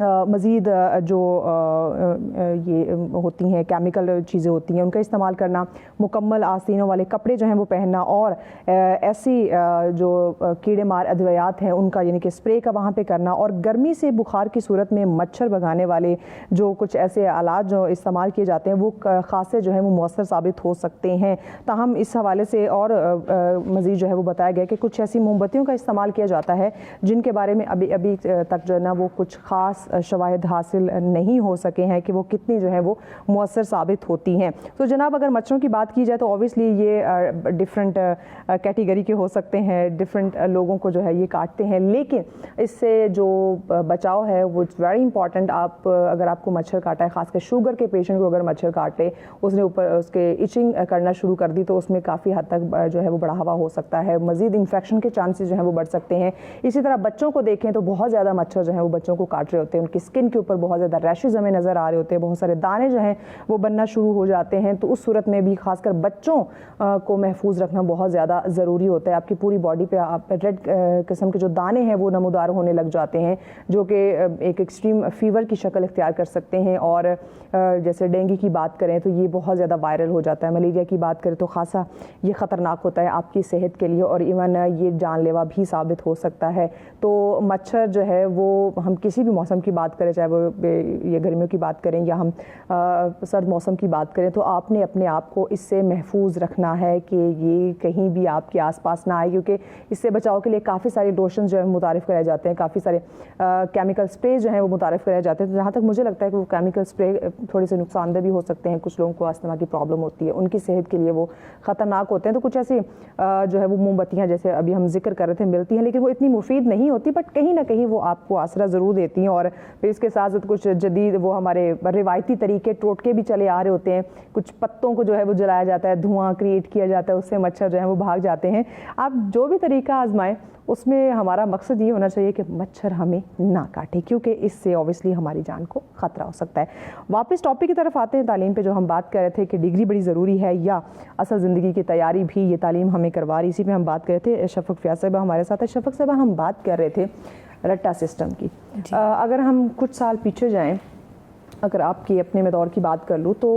مزید جو یہ ہوتی ہیں کیمیکل چیزیں ہوتی ہیں ان کا استعمال کرنا، مکمل آستینوں والے کپڑے جو ہیں وہ پہننا، اور ایسی جو کیڑے مار ادویات ہیں ان کا یعنی کہ اسپرے کا وہاں پہ کرنا، اور گرمی سے بخار کی صورت میں مچھر بھگانے والے جو کچھ ایسے آلات جو استعمال کیے جاتے ہیں وہ خاصے جو ہیں وہ مؤثر ثابت ہو سکتے ہیں۔ تاہم اس حوالے سے اور مزید جو ہے وہ بتایا گیا کہ کچھ ایسی موم بتیوں کا استعمال کیا جاتا ہے جن کے بارے میں ابھی تک جو ہے نا وہ کچھ خاص شواہد حاصل نہیں ہو سکے ہیں کہ وہ کتنی جو ہے وہ مؤثر ثابت ہوتی ہیں۔ تو جناب اگر مچھروں کی بات کی جائے تو اوبویسلی یہ ڈفرینٹ کیٹیگری کے ہو سکتے ہیں، ڈفرینٹ لوگوں کو جو ہے یہ کاٹتے ہیں، لیکن اس سے جو بچاؤ ہے وہ ویری امپورٹنٹ۔ اگر آپ کو مچھر کاٹا ہے، خاص کر شوگر کے پیشنٹ کو اگر مچھر کاٹے، اس نے اوپر اس کے ایچنگ کرنا شروع کر دی تو اس میں کافی حد تک جو ہے وہ بڑھاوا ہو سکتا ہے، مزید انفیکشن کے چانسز جو ہیں وہ بڑھ سکتے ہیں۔ اسی طرح بچوں کو دیکھیں تو بہت زیادہ مچھر جو ہیں وہ بچوں کو کاٹ رہے ہوتے ہیں، ان کی اسکن کے اوپر بہت زیادہ ریشز ہمیں نظر آ رہے ہوتے ہیں، بہت سارے دانے جو ہیں وہ بننا شروع ہو جاتے ہیں۔ تو اس صورت میں بھی خاص کر بچوں کو محفوظ رکھنا بہت زیادہ ضروری ہوتا ہے۔ آپ کی پوری باڈی پہ آپ ریڈ قسم کے جو دانے ہیں وہ نمودار ہونے لگ جاتے ہیں جو کہ ایک ایکسٹریم فیور کی شکل اختیار کر سکتے ہیں، اور جیسے ڈینگی کی بات کریں تو یہ بہت زیادہ وائرل ہو جاتا ہے، ملیریا کی بات کریں تو خاصا یہ خطرناک ہوتا ہے آپ کی صحت کے لیے، اور ایون یہ جان لیوا بھی ثابت ہو سکتا ہے۔ تو مچھر جو ہے وہ ہم کسی بھی موسم کی بات کریں، چاہے وہ یہ گرمیوں کی بات کریں یا ہم سرد موسم کی بات کریں، تو آپ نے اپنے آپ کو اس سے محفوظ رکھنا ہے کہ یہ کہیں بھی آپ کے آس پاس نہ آئے، کیونکہ اس سے بچاؤ کے لیے کافی سارے لوشنز جو ہے متعارف کرائے جاتے ہیں، کافی سارے کیمیکل اسپریز جو ہیں وہ متعارف کرائے جاتے ہیں۔ جہاں تک مجھے لگتا ہے کہ وہ کیمیکل اسپرے تھوڑے سے نقصان دہ بھی ہو سکتے ہیں، کچھ لوگوں کو استھما کی پرابلم ہوتی ہے، ان کی صحت کے لیے وہ خطرناک ہوتے ہیں۔ تو کچھ ایسی جو ہے وہ موم بتیاں جیسے ابھی ہم ذکر کر رہے تھے ملتی ہیں، لیکن وہ اتنی مفید نہیں ہوتی، بٹ کہیں نہ کہیں وہ آپ کو آسرا ضرور دیتی ہیں۔ اور پھر اس کے ساتھ کچھ جدید وہ ہمارے روایتی طریقے ٹوٹکے بھی چلے آ رہے ہوتے ہیں، کچھ پتوں کو جو ہے وہ جلایا جاتا ہے، دھواں کریٹ کیا جاتا ہے، اس سے مچھر جو ہے وہ بھاگ جاتے ہیں۔ آپ جو بھی طریقہ آزمائیں اس میں ہمارا مقصد یہ ہونا چاہیے کہ مچھر ہمیں نہ کاٹے، کیونکہ اس سے اوبویسلی ہماری جان کو خطرہ ہو سکتا ہے۔ واپس ٹاپک کی طرف آتے ہیں، تعلیم پہ جو ہم بات کر رہے تھے کہ ڈگری بڑی ضروری ہے یا اصل زندگی کی تیاری بھی یہ تعلیم ہمیں کروا رہی، اسی پہ ہم بات کر رہے تھے۔ شفق فیاض صاحبہ ہمارے ساتھ ہے۔ شفق صاحبہ ہم بات کر رہے تھے رٹا سسٹم کی۔ اگر ہم کچھ سال پیچھے جائیں، اگر آپ کی اپنے میں دور کی بات کر لوں تو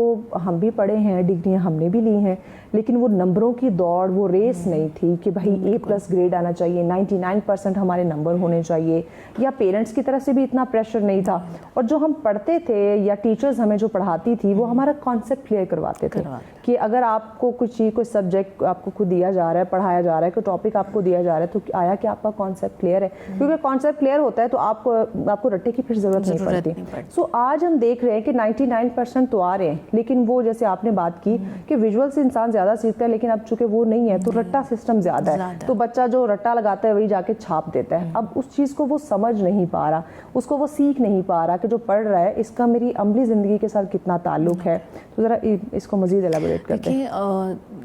ہم بھی پڑھے ہیں، ڈگریاں ہم نے بھی لی ہیں، لیکن وہ نمبروں کی دوڑ، وہ ریس نہیں تھی کہ بھائی A+ گریڈ آنا چاہیے، 99% ہمارے نمبر ہونے چاہیے، یا پیرنٹس کی طرف سے بھی اتنا پریشر نہیں تھا۔ اور جو ہم پڑھتے تھے یا ٹیچرز ہمیں جو پڑھاتی تھی وہ ہمارا کانسیپٹ کلیئر کرواتے تھے کہ اگر آپ کو کچھ چیز، کوئی سبجیکٹ آپ کو دیا جا رہا ہے، پڑھایا جا رہا ہے، کوئی ٹاپک آپ کو دیا جا رہا ہے، تو آیا کہ آپ کا کانسیپٹ کلیئر ہے؟ کیونکہ کانسیپٹ کلیئر ہوتا ہے تو آپ کو رٹے کی پھر ضرورت نہیں پڑتی۔ سو آج ہم دیکھ رہے ہیں کہ 99% تو آ رہے ہیں، لیکن وہ جیسے آپ نے بات کی کہ ویژول سے انسان زیادہ سیکھتا ہے، لیکن اب چونکہ وہ نہیں ہے تو رٹا سسٹم زیادہ ہے، تو بچہ جو رٹا لگاتا ہے وہی جا کے چھاپ دیتا ہے۔ اب اس چیز کو وہ سمجھ نہیں پا رہا، اس کو وہ سیکھ نہیں پا رہا کہ جو پڑھ رہا ہے اس کا میری عملی زندگی کے ساتھ کتنا تعلق ہے۔ تو ذرا اس کو مزید ایلیبوریٹ کرتے ہیں۔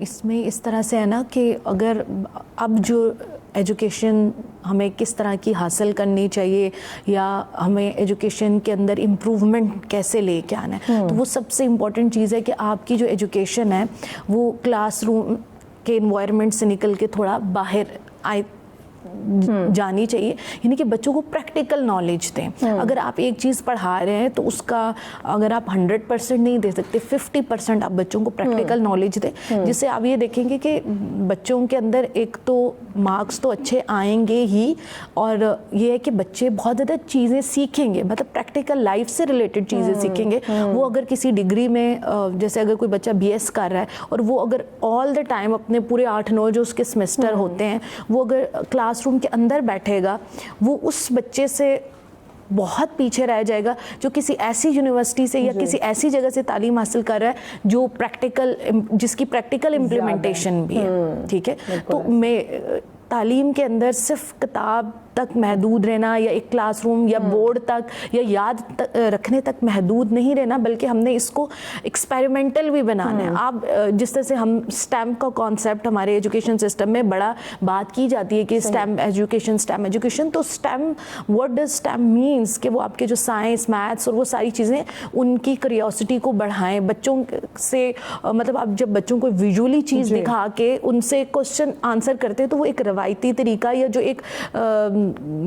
اس میں اس طرح سے ہے نا کہ اگر اب جو ایجوکیشن ہمیں کس طرح کی حاصل کرنی چاہیے یا ہمیں ایجوکیشن کے اندر امپروومنٹ کیسے لے کے آنا ہے، تو وہ سب سے امپورٹنٹ چیز ہے کہ آپ کی جو ایجوکیشن ہے وہ کلاس روم کے انوائرمنٹ سے نکل کے تھوڑا باہر جانی چاہیے، یعنی کہ بچوں کو پریکٹیکل نالج دیں۔ اگر آپ ایک چیز پڑھا رہے ہیں تو اس کا اگر آپ 100% نہیں دے سکتے، 50% آپ بچوں کو پریکٹیکل نالج دیں، جس سے آپ یہ دیکھیں گے کہ بچوں کے اندر ایک تو مارکس تو اچھے آئیں گے ہی، اور یہ ہے کہ بچے بہت زیادہ چیزیں سیکھیں گے، مطلب پریکٹیکل لائف سے ریلیٹڈ چیزیں سیکھیں گے۔ وہ اگر کسی ڈگری میں جیسے اگر کوئی بچہ BS کر رہا ہے اور وہ اگر آل دا ٹائم اپنے پورے 8-9 جو اس کے سیمسٹر ہوتے ہیں وہ اگر کلاس روم کے اندر بیٹھے گا، وہ اس بچے سے بہت پیچھے رہ جائے گا جو کسی ایسی یونیورسٹی سے یا کسی ایسی جگہ سے تعلیم حاصل کر رہا ہے جو پریکٹیکل، جس کی پریکٹیکل امپلیمنٹیشن بھی ہے۔ ٹھیک ہے، تو میں تعلیم کے اندر صرف کتاب تک محدود رہنا یا ایک کلاس روم یا بورڈ تک یا یاد رکھنے تک محدود نہیں رہنا، بلکہ ہم نے اس کو ایکسپیریمنٹل بھی بنانا ہے۔ آپ جس طرح سے ہم اسٹیم کا کانسیپٹ ہمارے ایجوکیشن سسٹم میں بڑا بات کی جاتی ہے کہ اسٹیم ایجوکیشن، تو STEM what does STEM means کہ وہ آپ کے جو سائنس، میتھس اور وہ ساری چیزیں ان کی کریوسٹی کو بڑھائیں بچوں سے، مطلب آپ جب بچوں کو ویژولی چیز دکھا کے ان سے کوشچن آنسر کرتے ہیں تو وہ ایک روایتی طریقہ یا جو ایک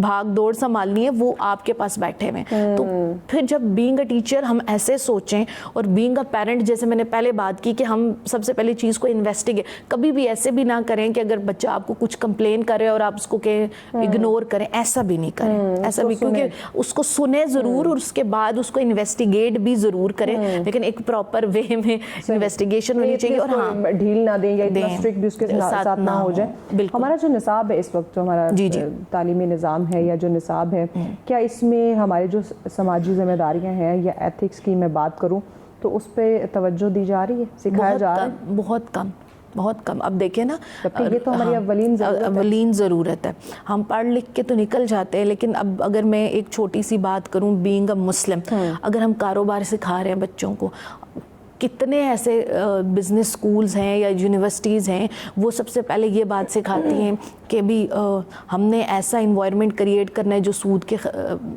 بھاگ دوڑ سنبھالنی ہے وہ آپ کے پاس بیٹھے ہوئے ہیں. تو پھر جب بینگ اے ٹیچر ہم ایسے سوچیں, اور بینگ اے پیرنٹ جیسے میں نے پہلے بات کی کہ ہم سب سے پہلے چیز کو انویسٹیگیٹ, کبھی بھی ایسے بھی نہ کریں کہ اگر بچہ آپ کو کچھ کمپلین کرے اور آپ اس کو کہیں اگنور کریں, ایسا بھی نہیں کریں, ایسا بھی, کیونکہ اس کو سنیں ضرور اور اس کے بعد اس کو انویسٹیگیٹ بھی ضرور کریں, لیکن ایک پراپر وے میں انویسٹیگیشن ہونی چاہیے, اور ہاں ڈھیل نہ دیں یا اتنا اسٹرکٹ بھی اس کے ساتھ نہ ہو جائے. ہمارا جو نصاب ہے اس وقت, جو ہمارا تعلیمی نظام ہے یا جو نصاب ہے, کیا اس میں ہمارے جو سماجی ذمہ داریاں ہیں یا ایتھکس کی میں بات کروں تو اس پہ توجہ دی جا رہی ہے, سکھایا جا رہا ہے؟ بہت کم, بہت کم. اب دیکھیں نا, یہ تو ہماری اولین ضرورت ہے. ہم پڑھ لکھ کے تو نکل جاتے ہیں, لیکن اب اگر میں ایک چھوٹی سی بات کروں, بینگ اے مسلم, اگر ہم کاروبار سکھا رہے ہیں بچوں کو, کتنے ایسے بزنس سکولز ہیں یا یونیورسٹیز ہیں وہ سب سے پہلے یہ بات سکھاتی ہیں کہ بھی ہم نے ایسا انوائرمنٹ کریٹ کرنا ہے جو سود کے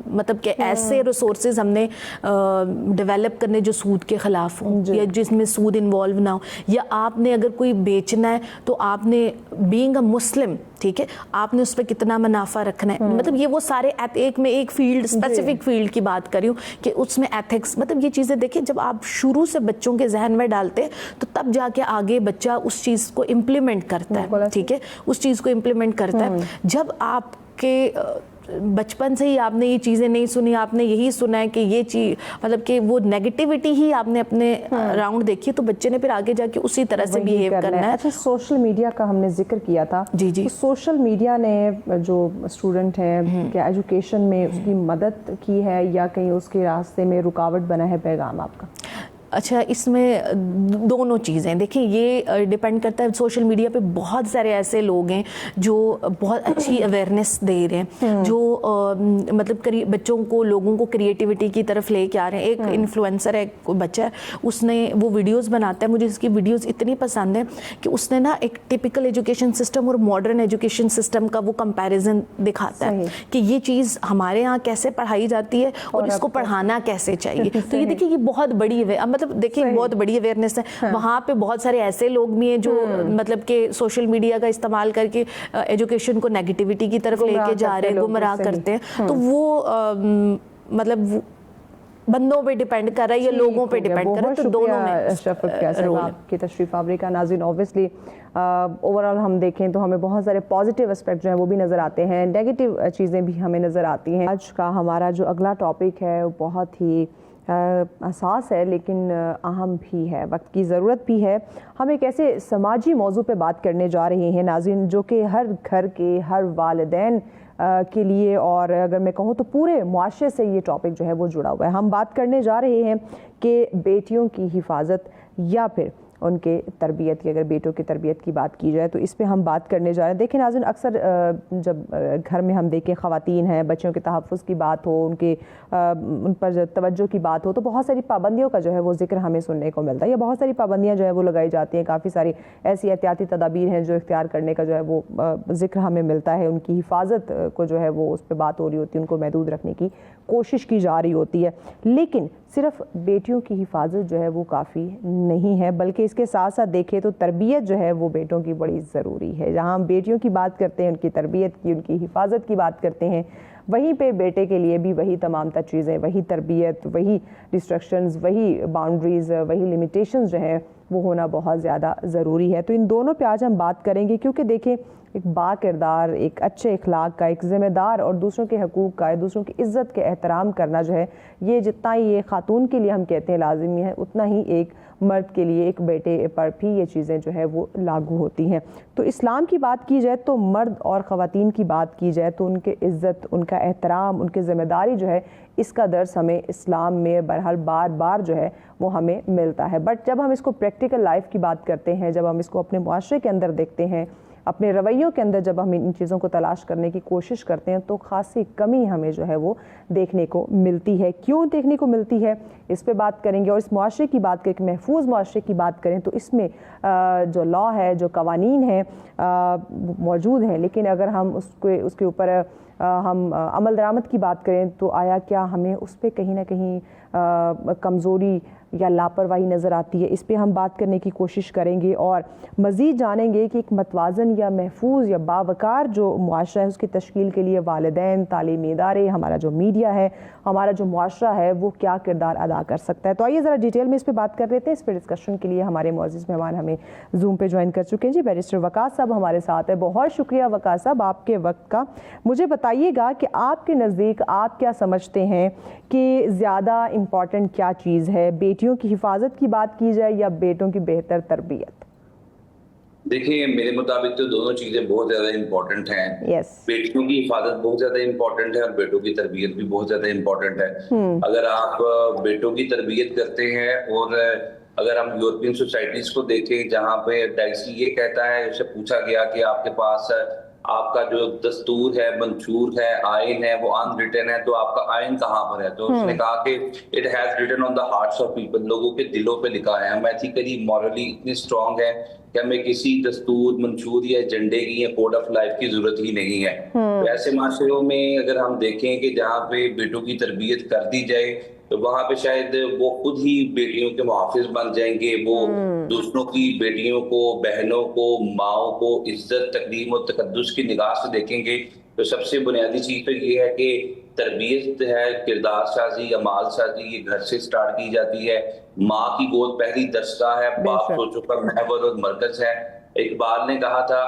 مطلب کہ ایسے ریسورسز ہم نے ڈیولپ کرنے جو سود کے خلاف ہوں, یا جس میں سود انوالو نہ ہو, یا آپ نے اگر کوئی بیچنا ہے تو آپ نے بینگ اے مسلم, ٹھیک ہے, آپ نے اس پہ کتنا منافع رکھنا ہے. مطلب یہ وہ سارے ایک میں ایک فیلڈ, اسپیسیفک فیلڈ کی بات کر رہی ہوں کہ اس میں ایتھکس, مطلب یہ چیزیں دیکھیں جب آپ شروع سے بچوں کے ذہن میں ڈالتے ہیں تو تب جا کے آگے بچہ اس چیز کو امپلیمنٹ کرتا ہے, ٹھیک ہے, اس چیز کو امپلیمنٹ کرتا ہے. جب آپ کے بچپن سے ہی آپ نے یہ چیزیں نہیں سنی, آپ نے یہی سنا ہے کہ یہ چیز مطلب کہ وہ نیگیٹیوٹی ہی آپ نے اپنے راؤنڈ دیکھی, تو بچے نے پھر آگے جا کے اسی طرح سے بیہیو کرنا ہے. اچھا, سوشل میڈیا کا ہم نے ذکر کیا تھا, جی, سوشل میڈیا نے جو اسٹوڈنٹ ہیں کیا ایجوکیشن میں اس کی مدد کی ہے یا کہیں اس کے راستے میں رکاوٹ بنا ہے پیغام آپ کا؟ اچھا, اس میں دونوں چیزیں دیکھیں, یہ ڈیپینڈ کرتا ہے. سوشل میڈیا پہ بہت سارے ایسے لوگ ہیں جو بہت اچھی اویئرنیس دے رہے ہیں, جو مطلب بچوں کو, لوگوں کو کریٹیوٹی کی طرف لے کے آ رہے ہیں. ایک انفلوئنسر ہے, ایک بچہ ہے, اس نے وہ ویڈیوز بناتا ہے, مجھے اس کی ویڈیوز اتنی پسند ہیں کہ اس نے نا ایک ٹپیکل ایجوکیشن سسٹم اور ماڈرن ایجوکیشن سسٹم کا وہ کمپیریزن دکھاتا ہے کہ یہ چیز ہمارے یہاں کیسے پڑھائی جاتی ہے اور اس کو پڑھانا کیسے چاہیے. تو یہ دیکھیے, یہ بہت بڑی مطلب دیکھیں بہت بڑی اویئرنیس ہے. وہاں پہ بہت سارے ایسے لوگ بھی ہیں جو مطلب کہ سوشل میڈیا کا استعمال کر کے ایجوکیشن کو نیگیٹیوٹی کی طرف لے کے جا رہے ہیں, گمراہ کرتے ہیں. تو وہ مطلب بندوں پہ ڈیپینڈ کر رہا ہے یا لوگوں پہ ڈیپینڈ کر رہا ہے. تو دونوں میں شفقت آپ کی تشریف آوری کا. ناظرین, اوبویسلی اوور آل ہم دیکھیں تو ہمیں بہت سارے پازیٹیو اسپیکٹ جو ہیں وہ بھی نظر آتے ہیں, نیگیٹیو چیزیں بھی ہمیں نظر آتی ہیں. آج کا ہمارا جو اگلا ٹاپک ہے وہ بہت ہی حساس ہے لیکن اہم بھی ہے, وقت کی ضرورت بھی ہے. ہم ایک ایسے سماجی موضوع پہ بات کرنے جا رہے ہیں ناظرین, جو کہ ہر گھر کے, ہر والدین کے لیے, اور اگر میں کہوں تو پورے معاشرے سے یہ ٹاپک جو ہے وہ جڑا ہوا ہے. ہم بات کرنے جا رہے ہیں کہ بیٹیوں کی حفاظت یا پھر ان کے تربیت کی, اگر بیٹوں کی تربیت کی بات کی جائے تو اس پہ ہم بات کرنے جا رہے ہیں. دیکھیں ناظرین, اکثر جب گھر میں ہم دیکھیں خواتین ہیں, بچوں کے تحفظ کی بات ہو, ان پر توجہ کی بات ہو, تو بہت ساری پابندیوں کا جو ہے وہ ذکر ہمیں سننے کو ملتا ہے, یا بہت ساری پابندیاں جو ہے وہ لگائی جاتی ہیں. کافی ساری ایسی احتیاطی تدابیر ہیں جو اختیار کرنے کا جو ہے وہ ذکر ہمیں ملتا ہے. ان کی حفاظت کو جو ہے وہ اس پہ بات ہو رہی ہوتی ہے, ان کو محدود رکھنے کی کوشش کی جا رہی ہوتی ہے. لیکن صرف بیٹیوں کی حفاظت جو ہے وہ کافی نہیں ہے, بلکہ اس کے ساتھ ساتھ دیکھیں تو تربیت جو ہے وہ بیٹوں کی بڑی ضروری ہے. جہاں ہم بیٹیوں کی بات کرتے ہیں, ان کی تربیت کی, ان کی حفاظت کی بات کرتے ہیں, وہیں پہ بیٹے کے لیے بھی وہی تمام تر چیزیں, وہی تربیت, وہی ریسٹرکشنز, وہی باؤنڈریز, وہی لمیٹیشنز جو ہیں وہ ہونا بہت زیادہ ضروری ہے. تو ان دونوں پہ آج ہم بات کریں گے, کیونکہ دیکھیں ایک با کردار, ایک اچھے اخلاق کا, ایک ذمہ دار اور دوسروں کے حقوق کا, دوسروں کی عزت کے احترام کرنا جو ہے, یہ جتنا ہی یہ خاتون کے لیے ہم کہتے ہیں لازمی ہے, اتنا ہی ایک مرد کے لیے, ایک بیٹے پر بھی یہ چیزیں جو ہے وہ لاگو ہوتی ہیں. تو اسلام کی بات کی جائے تو مرد اور خواتین کی بات کی جائے تو ان کے عزت, ان کا احترام, ان کی ذمہ داری جو ہے, اس کا درس ہمیں اسلام میں بہرحال بار بار جو ہے وہ ہمیں ملتا ہے. بٹ جب ہم اس کو پریکٹیکل لائف کی بات کرتے ہیں, جب ہم اس کو اپنے معاشرے کے اندر دیکھتے ہیں, اپنے رویوں کے اندر جب ہم ان چیزوں کو تلاش کرنے کی کوشش کرتے ہیں, تو خاصی کمی ہمیں جو ہے وہ دیکھنے کو ملتی ہے. کیوں دیکھنے کو ملتی ہے اس پہ بات کریں گے. اور اس معاشرے کی بات کریں, محفوظ معاشرے کی بات کریں تو اس میں جو لا ہے, جو قوانین ہیں موجود ہیں, لیکن اگر ہم اس کے اوپر ہم عمل درآمد کی بات کریں تو آیا کیا ہمیں اس پہ کہیں نہ کہیں کمزوری یا لاپرواہی نظر آتی ہے؟ اس پہ ہم بات کرنے کی کوشش کریں گے اور مزید جانیں گے کہ ایک متوازن یا محفوظ یا باوقار جو معاشرہ ہے اس کی تشکیل کے لیے والدین، تعلیمی ادارے، ہمارا جو میڈیا ہے، ہمارا جو معاشرہ ہے وہ کیا کردار ادا کر سکتا ہے. تو آئیے ذرا ڈیٹیل میں اس پہ بات کر لیتے ہیں. اس پہ ڈسکشن کے لیے ہمارے معزز مہمان ہمیں زوم پہ جوائن کر چکے ہیں. جی بیرسٹر وقاص صاحب ہمارے ساتھ ہے. بہت شکریہ وقاص صاحب آپ کے وقت کا. مجھے بتائیے گا کہ آپ کے نزدیک آپ کیا سمجھتے ہیں کہ زیادہ امپورٹنٹ کیا چیز ہے، بیٹیوں کی حفاظت کی بات کی جائے یا بیٹوں کی بہتر تربیت؟ دیکھیں میرے مطابق تو دونوں چیزیں بہت زیادہ امپورٹنٹ ہیں. بیٹیوں کی حفاظت بہت زیادہ امپورٹنٹ ہے اور بیٹوں کی تربیت بھی بہت زیادہ امپورٹنٹ ہے. اگر آپ بیٹوں کی تربیت کرتے ہیں اور اگر ہم یورپین سوسائٹیز کو دیکھیں جہاں پہ ڈائسی یہ کہتا ہے، اسے پوچھا گیا کہ آپ کے پاس آپ کا جو دستور ہے، منشور ہے، آئین ہے وہ ان ریٹن ہے، تو آپ کا آئین کہاں پر ہے؟ تو اس نے کہا کہ it has written on the hearts of people, لوگوں کے دلوں پہ لکھا ہے. ہم ایتھیکلی مورلی اتنے اسٹرانگ ہیں کہ ہمیں کسی دستور، منشور یا ایجنڈے کی یا کوڈ آف لائف کی ضرورت ہی نہیں ہے. تو ایسے معاشروں میں اگر ہم دیکھیں کہ جہاں پہ بیٹوں کی تربیت کر دی جائے تو وہاں پہ شاید وہ خود ہی بیٹیوں کے محافظ بن جائیں گے. وہ دوسروں کی بیٹیوں کو، بہنوں کو، ماؤں کو عزت، تکریم و تقدس کی نگاہ سے دیکھیں گے. تو سب سے بنیادی چیز تو یہ ہے کہ تربیت ہے، کردار سازی، اعمال سازی، یہ گھر سے سٹارٹ کی جاتی ہے. ماں کی گود پہلی درسگاہ ہے، باپ سوچوں کا محور اور مرکز ہے. اقبال نے کہا تھا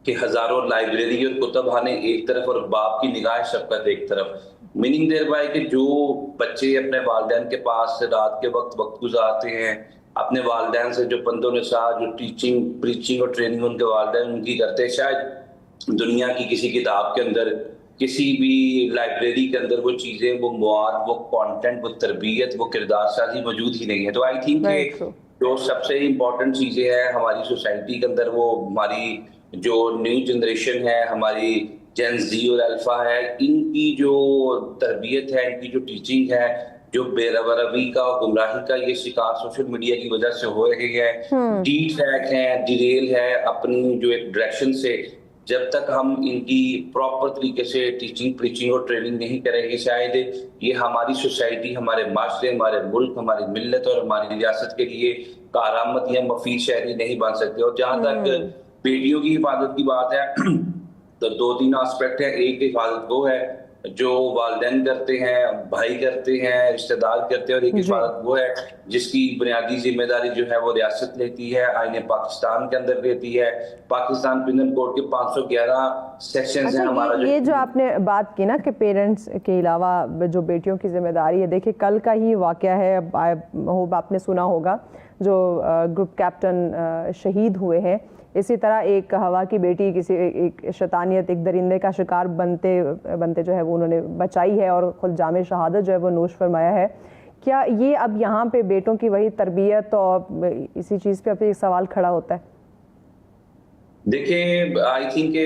کہ ہزاروں لائبریری اور کتب خانے ایک طرف اور باپ کی نگاہ شفقت ایک طرف. میننگ دیر بائی کہ جو بچے اپنے والدین کے پاس رات کے وقت گزارتے ہیں، اپنے والدین سے جو پند و نصیحت، جو ٹیچنگ، پریچنگ اور ٹریننگ ان کے والدین ان کی کرتے ہیں، شاید دنیا کی کسی کتاب کے اندر، کسی بھی لائبریری کے اندر وہ چیزیں، وہ مواد، وہ کانٹینٹ، وہ تربیت، وہ کردار سازی موجود ہی نہیں ہے. تو آئی تھنک کہ جو سب سے امپورٹنٹ چیزیں ہیں ہماری سوسائٹی کے اندر، وہ ہماری جو نیو جنریشن ہے، ہماری جین زی اور الفا ہے، ان کی جو تربیت ہے، ان کی جو ٹیچنگ ہے، جو بے روی کا اور گمراہی کا یہ شکار سوشل میڈیا کی وجہ سے ہو رہی ہے. ڈی ٹریک ہے، ڈیریل ہے اپنی جو ایک ڈائریکشن سے. جب تک ہم ان کی پراپر طریقے سے ٹیچنگ، پریچنگ اور ٹریننگ نہیں کریں گے، شاید یہ ہماری سوسائٹی، ہمارے معاشرے، ہمارے ملک، ہماری ملت اور ہماری ریاست کے لیے کارآمد یا مفید شہری نہیں بن سکتے. اور جہاں تک بیٹیوں کی حفاظت کی بات ہے تو دو تین آسپیکٹ ہیں. ایک حفاظت وہ ہے جو والدین کرتے ہیں، بھائی کرتے ہیں، رشتہ دار کرتے ہیں، اور ایک حفاظت وہ ہے جس کی بنیادی ذمہ داری جو ہے وہ ریاست لیتی ہے، آئین پاکستان کے اندر لیتی ہے. پاکستان پینل کوڈ کے 511 سیکشنز ہیں ہمارا. یہ جو آپ نے بات کی نا کہ پیرنٹس کے علاوہ جو بیٹیوں کی ذمہ داری ہے، دیکھیں کل کا ہی واقعہ ہے، آپ نے سنا ہوگا جو گروپ کیپٹن شہید ہوئے ہیں. اسی طرح ایک ہوا کی بیٹی کسی ایک شیطانیت، ایک درندے کا شکار بنتے جو ہے وہ انہوں نے بچائی ہے اور خود جامع شہادت جو ہے وہ نوش فرمایا ہے. کیا یہ اب یہاں پہ بیٹوں کی وہی تربیت اور اسی چیز پہ اب ایک سوال کھڑا ہوتا ہے؟ دیکھیں آئی تھنک کہ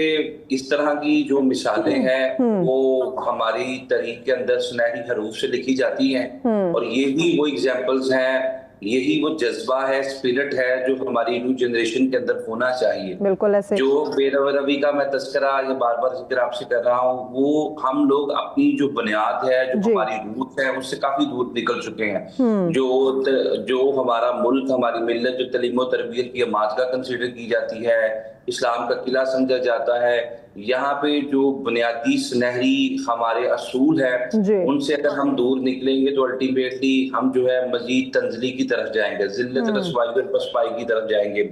اس طرح کی جو مثالیں ہیں وہ ہماری تاریخ کے اندر سنہری حروف سے لکھی جاتی ہیں، اور یہی وہ ایگزامپلز ہیں، یہی وہ جذبہ ہے، اسپرٹ ہے جو ہماری نیو جنریشن کے اندر ہونا چاہیے. بالکل ایسے جو بے روی کا میں تذکرہ یہ بار بار ذکر آپ سے کر رہا ہوں، وہ ہم لوگ اپنی جو بنیاد ہے، جو ہماری روٹ ہے، اس سے کافی دور نکل چکے ہیں. جو ہمارا ملک، ہماری ملت جو تعلیم و تربیت کی اماجگاہ کنسیڈر کی جاتی ہے، اسلام کا قلعہ سمجھا جاتا ہے، یہاں پہ جو بنیادی سنہری ہمارے اصول ہیں ان سے اگر ہم دور نکلیں گے تو الٹیمیٹلی ہم جو ہے مزید تنزلی کی طرف جائیں گے، ذلت، رسوائی اور پسپائی کی طرف جائیں گے.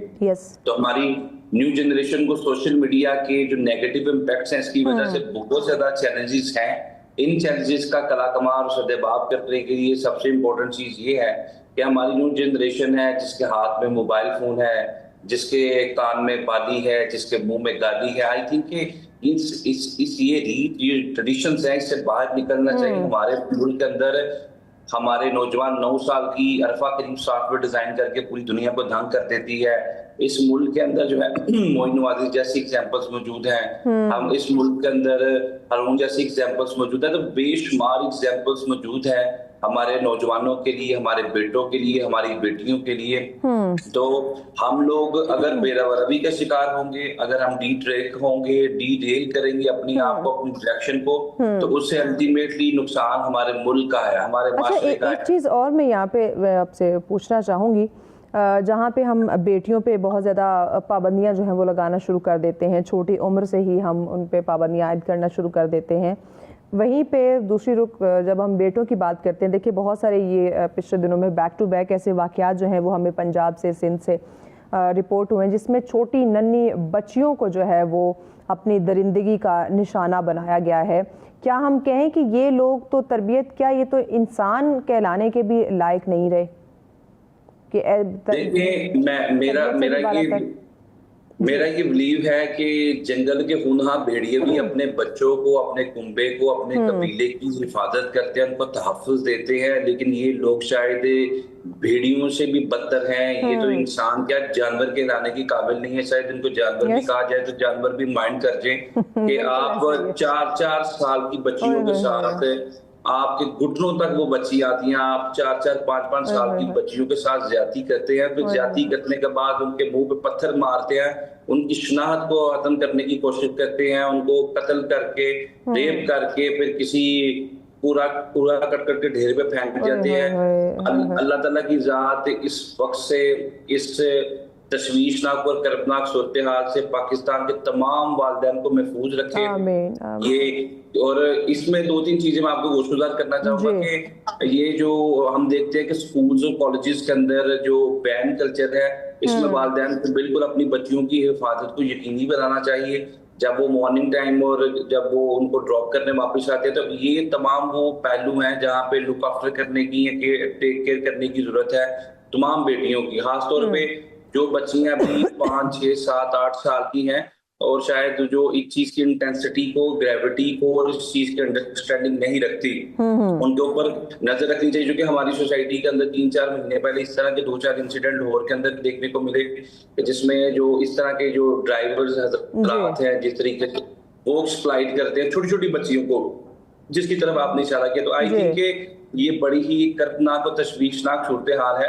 تو ہماری نیو جنریشن کو سوشل میڈیا کے جو نیگیٹو امپیکٹس ہیں اس کی وجہ سے بہت زیادہ چیلنجز ہیں. ان چیلنجز کا کلا کمار اور سدباب کرنے کے لیے سب سے امپورٹنٹ چیز یہ ہے کہ ہماری نیو جنریشن ہے جس کے ہاتھ میں موبائل فون ہے، جس کے کان میں بالی ہے، جس کے منہ میں گالی ہے. آئی تھنک کہ یہ ٹریڈیشنز ہیں، اس سے باہر نکلنا چاہیے. ہمارے ملک کے اندر ہمارے نوجوان 9 سال کی عرفہ کریم سافٹ ویئر ڈیزائن کر کے پوری دنیا کو دھنگ کر دیتی ہے. اس ملک کے اندر جو ہے معین نوازی جیسی ایگزامپلس موجود ہیں، ہم اس ملک کے اندر ہارون جیسی ایگزامپلس موجود ہیں، تو بے شمار ایگزامپلس موجود ہیں ہمارے نوجوانوں کے لیے, ہمارے بیٹوں کے لیے, ہماری بیٹیوں کے لیے. تو ہم لوگ اگر بے روی کا شکار ہوں گے, اگر ہم ڈی ٹریک ہوں گے, ڈی ریل کریں گے اپنی آپ کو, اپنی ڈائریکشن کو, تو اس سے الٹیمیٹلی نقصان ہمارے ملک کا ہے, ہمارے معاشرے کا ہے. ایک چیز اور میں یہاں پہ آپ سے پوچھنا چاہوں گی, جہاں پہ ہم بیٹیوں پہ بہت زیادہ پابندیاں جو ہیں وہ لگانا شروع کر دیتے ہیں, چھوٹی عمر سے ہی ہم ان پہ پابندیاں عائد کرنا شروع کر دیتے ہیں, وہیں پہ دوسری رخ جب ہم بیٹوں کی بات کرتے ہیں, دیکھیں بہت سارے یہ پچھلے دنوں میں بیک ٹو بیک ایسے واقعات جو ہیں وہ ہمیں پنجاب سے, سندھ سے رپورٹ ہوئے ہیں, جس میں چھوٹی ننھی بچیوں کو جو ہے وہ اپنی درندگی کا نشانہ بنایا گیا ہے. کیا ہم کہیں کہ یہ لوگ تو تربیت, کیا یہ تو انسان کہلانے کے بھی لائق نہیں رہے؟ دیکھیں میرا یہ بلیو ہے کہ جنگل کے خونخوار بھیڑیے بھی اپنے بچوں کو, اپنے کنبے کو, اپنے قبیلے کی حفاظت کرتے ہیں, ان کو تحفظ دیتے ہیں, لیکن یہ لوگ شاید بھیڑیوں سے بھی بدتر ہیں. یہ تو انسان کیا جانور کے لانے کی قابل نہیں ہے, شاید ان کو جانور بھی کہا جائے تو جانور بھی مائنڈ کر جائیں کہ آپ 4 سال کی بچیوں کے ساتھ, آپ کے گھٹنوں تک وہ بچی آتی ہیں, آپ 4 5 سال کی بچیوں کے ساتھ زیادتی کرتے ہیں, پھر زیادتی کرنے کے بعد ان کے منہ پہ پتھر مارتے ہیں, ان کی شناخت کو ختم کرنے کی کوشش کرتے ہیں, ان کو قتل کر کے, ریپ کر کے, پھر کسی پورا کٹ کے ڈھیر پہ پھینک جاتے ہیں. اللہ تعالیٰ کی ذات اس وقت سے, اس تشویشناک اور کربناک صورتحال سے پاکستان کے تمام والدین کو محفوظ رکھے. یہ اور اس میں 2-3 چیزیں میں آپ کو گوشگزار کرنا چاہوں گا کہ یہ جو ہم دیکھتے ہیں کہ سکولز اور کالجز کے اندر جو بین کلچر ہے, اس میں والدین کو بالکل اپنی بچیوں کی حفاظت کو یقینی بنانا چاہیے. جب وہ مارننگ ٹائم اور جب وہ ان کو ڈراپ کرنے واپس آتے ہیں, تو یہ تمام وہ پہلو ہیں جہاں پہ لک آفٹر کرنے کی, ٹیک کیئر کرنے کی ضرورت ہے تمام بیٹیوں کی, خاص طور پہ جو بچیاں ابھی 5 6 7 8 سال کی ہیں اور شاید جو ایک چیز کی انٹینسٹی کو, گریوٹی کو اور اس چیز کی انڈرسٹینڈنگ نہیں رکھتی, ان کے اوپر نظر رکھنی چاہیے. جو کہ ہماری سوسائٹی کے اندر 3-4 مہینے پہلے اس طرح کے 2-4 انسیڈنٹ لاہور کے اندر دیکھنے کو ملے, جس میں جو اس طرح کے جو ڈرائیورز حضرات ہیں جس طریقے سے وہ ایکسپلائٹ کرتے ہیں چھوٹی چھوٹی بچیوں کو, جس کی طرف آپ نے اشارہ کیا. تو آئی تھنک کہ یہ بڑی ہی کردناک اور تشویشناک صورتحال ہے,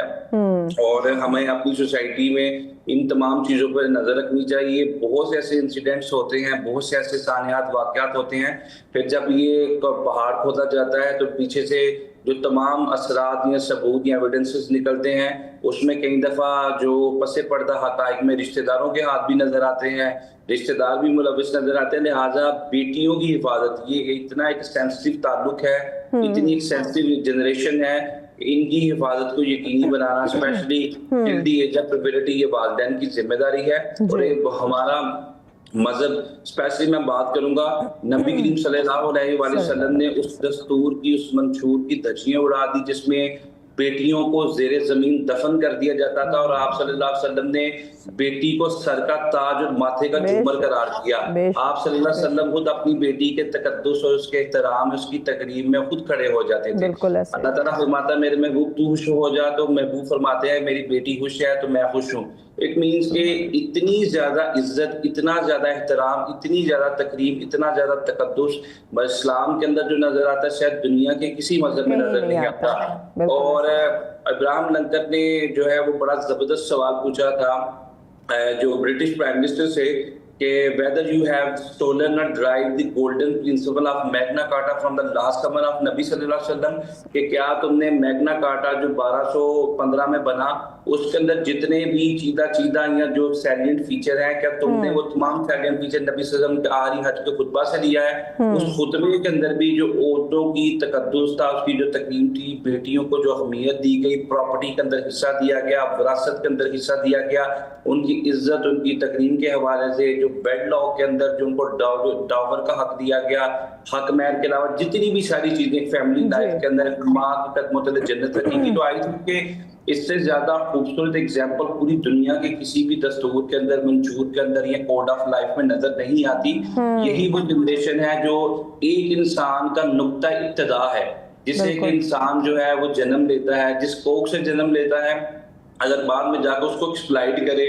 اور ہمیں اپنی سوسائٹی میں ان تمام چیزوں پر نظر رکھنی چاہیے. بہت سے ایسے انسیڈنٹس ہوتے ہیں, بہت سے ایسے سانحات واقعات ہوتے ہیں, پھر جب یہ پہاڑ کھودا جاتا ہے تو پیچھے سے جو تمام اثرات یا ثبوت یا ایویڈنسز نکلتے ہیں, اس میں کئی دفعہ جو پس پردہ حقائق میں رشتہ داروں کے ہاتھ بھی نظر آتے ہیں, رشتہ دار بھی ملوث نظر آتے ہیں. لہٰذا بیٹیوں کی حفاظت, یہ اتنا ایک سینسٹیو تعلق ہے, اتنی ایک سینسٹیو جنریشن ہے, ان کی حفاظت کو یقینی بنانا اسپیشلی جلدی ایج آف پریورٹی یہ والدین کی ذمہ داری ہے. اور ہمارا مذہب اسپیشلی میں بات کروں گا, نبی کریم صلی اللہ علیہ وآلہ وسلم نے اس دستور کی, اس منشور کی دھجیاں اڑا دی جس میں بیٹیوں کو زیر زمین دفن کر دیا جاتا تھا, اور آپ صلی اللہ علیہ وسلم نے بیٹی کو سر کا تاج اور ماتھے کا جھومر قرار دیا. آپ صلی اللہ علیہ وسلم خود اپنی بیٹی کے تقدس اور اس کے احترام, اس کی تقریب میں خود کھڑے ہو جاتے تھے. اللہ تعالیٰ فرماتا ہے میرے محبوب تو خوش ہو جا, تو محبوب فرماتے ہیں میری بیٹی خوش ہے تو میں خوش ہوں. اٹ مینس کہ اتنی زیادہ عزت, اتنا زیادہ احترام, اتنی زیادہ تقریب, اتنا زیادہ تقدس اسلام کے اندر جو نظر آتا ہے شاید دنیا کے کسی مذہب میں نظر نہیں آتا. اور ابراہم لنکن نے جو ہے وہ بڑا زبردست سوال پوچھا تھا جو برٹش پرائم منسٹر سے, کہ whether you have stolen or derived the golden principle of Magna Carta from the last comer of نبی صلی اللہ علیہ وسلم, کہ کیا تم نے میگنا کارٹا جو 1215 میں بنا اس کے اندر جتنے بھی چیدہ یا جو سیلینٹ فیچر ہیں, کیا تم نے وہ تمام سیلینٹ فیچر نبی صلی اللہ علیہ وسلم کے آخری حج کے خطبہ سے لیا ہے؟ اس خطبے کے اندر بھی جو عورتوں کی تقدس تھا, اس کی جو تکریم تھی, بیٹیوں کو جو اہمیت دی گئی, پراپرٹی کے اندر حصہ دیا گیا, وراثت کے اندر حصہ دیا گیا, ان کی عزت, ان کی تکریم کے حوالے سے جو بیڈ لاء کے اندر جو ان کو ڈاور کا حق دیا گیا, حق مہر کے علاوہ جتنی بھی ساری چیزیں فیملی لائف کے اندر ماں کے قدموں تلے جنت رکھی گی. تو آئی تھنک کہ اس سے زیادہ خوبصورت ایگزامپل پوری دنیا کے کسی بھی دستور کے اندر, منشور کے اندر یا کوڈ آف لائف میں نظر نہیں آتی. یہی وہ جنریشن ہے جو ایک انسان کا نقطہ ابتدا ہے, جس سے ایک انسان جو ہے وہ جنم لیتا ہے, جس کوکھ سے جنم لیتا ہے, اگر بعد میں جا کے اس کو ایکسپلائٹ کرے,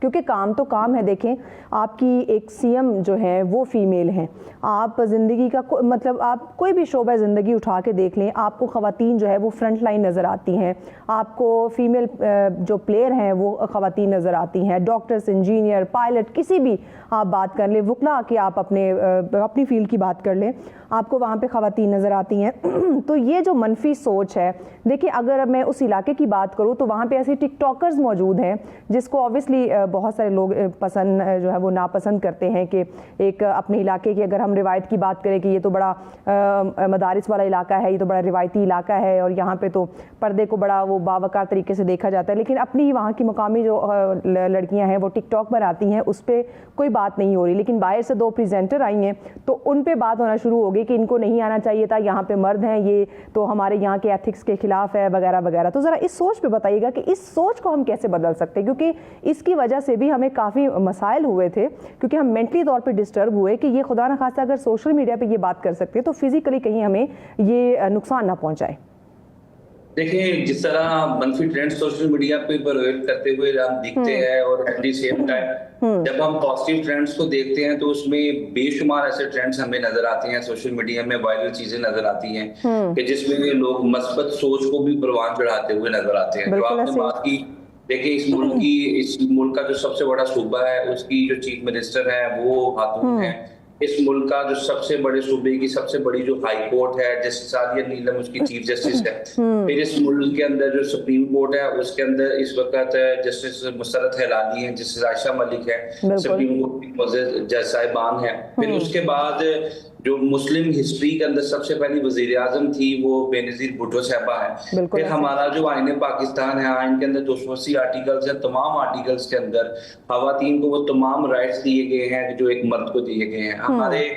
کیونکہ کام تو کام ہے. دیکھیں آپ کی ایک CM جو ہے وہ فیمیل ہیں, آپ زندگی کا مطلب آپ کوئی بھی شعبہ زندگی اٹھا کے دیکھ لیں, آپ کو خواتین جو ہے وہ فرنٹ لائن نظر آتی ہیں, آپ کو فیمیل جو پلیئر ہیں وہ خواتین نظر آتی ہیں, ڈاکٹرز, انجینئر, پائلٹ, کسی بھی آپ بات کر لیں, وکلا کی آپ اپنی فیلڈ کی بات کر لیں, آپ کو وہاں پہ خواتین نظر آتی ہیں. تو یہ جو منفی سوچ ہے, دیکھیں اگر میں اس علاقے کی بات کروں تو وہاں پہ ایسے ٹک ٹاکرز موجود ہیں جس کو اوبیسلی بہت سارے لوگ پسند جو ہے وہ ناپسند کرتے ہیں کہ ایک اپنے علاقے کی اگر ہم روایت کی بات کریں کہ یہ تو بڑا مدارس والا علاقہ ہے, یہ تو بڑا روایتی علاقہ ہے اور یہاں پہ تو پردے کو بڑا وہ باوقار طریقے سے دیکھا جاتا ہے, لیکن اپنی ہی وہاں کی مقامی جو لڑکیاں ہیں وہ ٹک ٹاک پر آتی ہیں, اس پہ کوئی بات نہیں ہو رہی, لیکن باہر سے 2 پریزنٹر آئی ہیں تو ان پہ بات ہونا شروع ہو گئی کہ ان کو نہیں آنا چاہیے تھا, یہاں پہ مرد ہیں, یہ تو ہمارے یہاں کے ایتھکس کے خلاف ہے وغیرہ وغیرہ. تو ذرا اس سوچ پہ بتائیے گا کہ اس سوچ کو ہم کیسے بدل سکتے ہیں, کیونکہ اس کی وجہ سے بھی ہمیں کافی مسائل ہوئے تھے, کیونکہ ہم مینٹلی طور پہ ڈسٹرب ہوئے کہ یہ خدا نخواستہ اگر سوشل میڈیا پہ یہ بات کر سکتے تو فزیکلی کہیں ہمیں یہ نقصان نہ پہنچائے. دیکھیں جس طرح منفی ٹرینڈ سوشل میڈیا پہ پرویل کرتے ہوئے ہم دیکھتے ہیں, اور ایٹ دی سیم ٹائم جب ہم پازیٹیو ٹرینڈز کو دیکھتے ہیں تو اس میں بے شمار ایسے ٹرینڈز ہمیں نظر آتے ہیں, سوشل میڈیا میں وائرل چیزیں نظر آتی ہیں کہ جس میں لوگ مثبت سوچ کو بھی پروان چڑھاتے ہوئے نظر آتے ہیں. جو آپ نے بات کی, دیکھیں اس ملک کا جو سب سے بڑا صوبہ ہے اس کی جو چیف منسٹر ہے وہ خاتون ہے, اس ملک کا جو سب سے بڑے صوبے کی سب سے بڑی جو ہائی کورٹ ہے جسٹس عالیہ نیلم اس کی چیف جسٹس ہے, پھر اس ملک کے اندر جو سپریم کورٹ ہے اس کے اندر اس وقت جسٹس مسرت ہلال ہیں, جسٹس عائشہ ملک ہے, سپریم کورٹ کی معزز جج صاحبان ہیں. پھر اس کے بعد جو مسلم ہسٹری کے اندر سب سے پہلی وزیر اعظم تھی وہ بے نظیر بھٹو صاحبہ ہے. پھر ہمارا جو آئین پاکستان ہے, آئین کے اندر 280 آرٹیکلز ہیں, تمام آرٹیکلز کے اندر خواتین کو وہ تمام رائٹس دیے گئے ہیں جو ایک مرد کو دیے گئے ہیں. ہمارے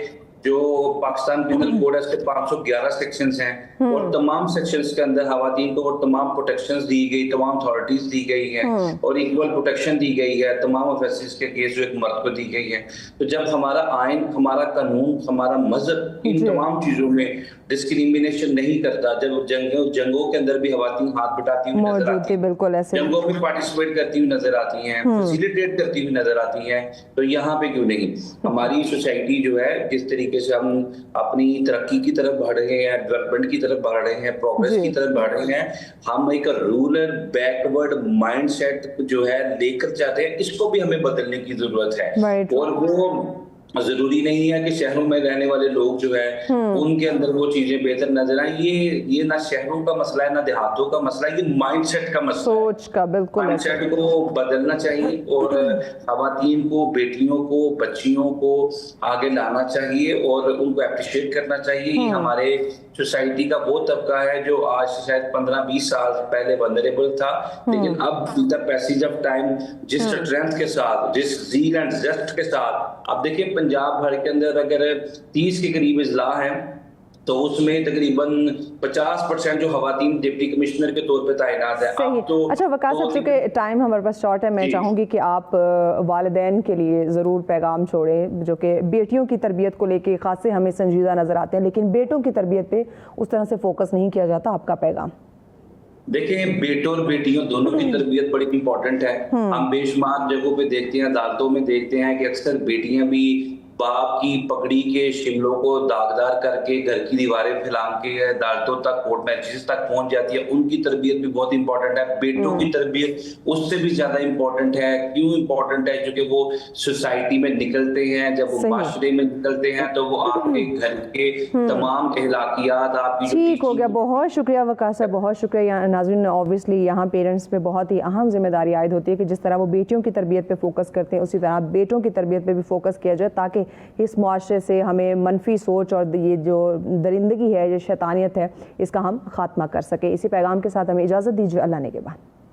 جو پاکستان پینل کوڈ ہے اس کے 511 سیکشنز ہیں, اور تمام سیکشنز کے اندر خواتین کو وہ تمام پروٹیکشنز دی گئی, تمام اتھارٹیز دی گئی ہیں, اور ایکول پروٹیکشن دی گئی ہے تمام آفیسز کے کیس جو ایک مرد کو دی گئی ہے. تو جب ہمارا آئین, ہمارا قانون, ہمارا مذہب ان تمام چیزوں میں ڈسکریمنیشن نہیں کرتا, جب جنگوں کے اندر بھی خواتین ہاتھ بٹاتی ہوئی نظر آتی ہیں, جنگوں میں پارٹیسپیٹ کرتی ہوئی نظر آتی ہیں, فیسیلیٹیٹ کرتی ہوئی نظر آتی ہیں, تو یہاں پہ کیوں نہیں؟ ہماری سوسائٹی جو ہے جس طریقے سے ہم اپنی ترقی کی طرف بڑھ رہے ہیں, ڈیولپمنٹ کی طرف بڑھ رہے ہیں, پروگریس کی طرف بڑھ رہے ہیں, ہم ایک رورل بیکورڈ مائنڈ سیٹ جو ہے لے کر جاتے ہیں, اس کو بھی ہمیں بدلنے کی ضرورت ہے. اور وہ ضروری نہیں ہے کہ شہروں میں رہنے والے لوگ جو ہے ان کے اندر وہ چیزیں بہتر نظر آئیں. یہ نہ شہروں کا مسئلہ ہے نہ دیہاتوں کا مسئلہ ہے, یہ مائنڈ سیٹ کا مسئلہ ہے. سوچ کا بالکل مائنڈ سیٹ کو بدلنا چاہیے, اور خواتین کو, بیٹیوں کو, بچیوں کو آگے لانا چاہیے اور ان کو اپریشیٹ کرنا چاہیے. یہ ہمارے سوسائٹی کا وہ طبقہ ہے جو آج شاید 15-20 سال پہلے ونریبل تھا, لیکن اب دا پیسیج آف ٹائم جس اسٹرینتھ کے ساتھ, جس زیل اینڈ زسٹ کے ساتھ, اب دیکھیں پنجاب بھر کے اندر اگر 30 کے قریب اضلاع ہیں تو اس میں تقریباً 50% جو خواتین ڈپٹی کمشنر کے طور پہ تعینات ہیں. اچھا وقاص صاحب, چونکہ ٹائم ہمارے پاس شارٹ ہے, میں چاہوں گی کہ آپ والدین کے لیے ضرور پیغام چھوڑیں جو کہ بیٹیوں کی تربیت کو لے کے خاص سے ہمیں سنجیدہ نظر آتے ہیں, لیکن بیٹوں کی تربیت پہ اس طرح سے فوکس نہیں کیا جاتا. آپ کا پیغام؟ دیکھیں بیٹوں اور بیٹیوں دونوں کی تربیت بڑی امپورٹنٹ ہے. ہم بے شمار جگہوں پہ دیکھتے ہیں, عدالتوں میں دیکھتے ہیں کہ اکثر بیٹیاں بھی باپ کی پگڑی کے شملوں کو داغدار کر کے گھر کی دیواریں پھیلان کے عدالتوں تک, کورٹ میچز تک پہنچ جاتی ہے. ان کی تربیت بھی بہت امپورٹنٹ ہے. بیٹوں کی تربیت اس سے بھی زیادہ امپورٹنٹ ہے. کیوں امپورٹنٹ ہے؟ کیونکہ وہ سوسائٹی میں نکلتے ہیں, جب وہ معاشرے میں نکلتے ہیں تو وہ آپ کے گھر کے تمام اخلاقیات, آپ کی ٹھیک ہو گیا. بہت شکریہ وقاص صاحب, بہت شکریہ. ناظرین, اوبویسلی یہاں پیرنٹس پہ بہت ہی اہم ذمہ داری عائد ہوتی ہے کہ جس طرح وہ بیٹیوں کی تربیت پہ فوکس کرتے ہیں اسی طرح بیٹوں کی تربیت پہ بھی فوکس کیا جائے, تاکہ اس معاشرے سے ہمیں منفی سوچ اور یہ جو درندگی ہے, یہ شیطانیت ہے, اس کا ہم خاتمہ کر سکیں. اسی پیغام کے ساتھ ہمیں اجازت دیجیے. اللہ نے کے بعد.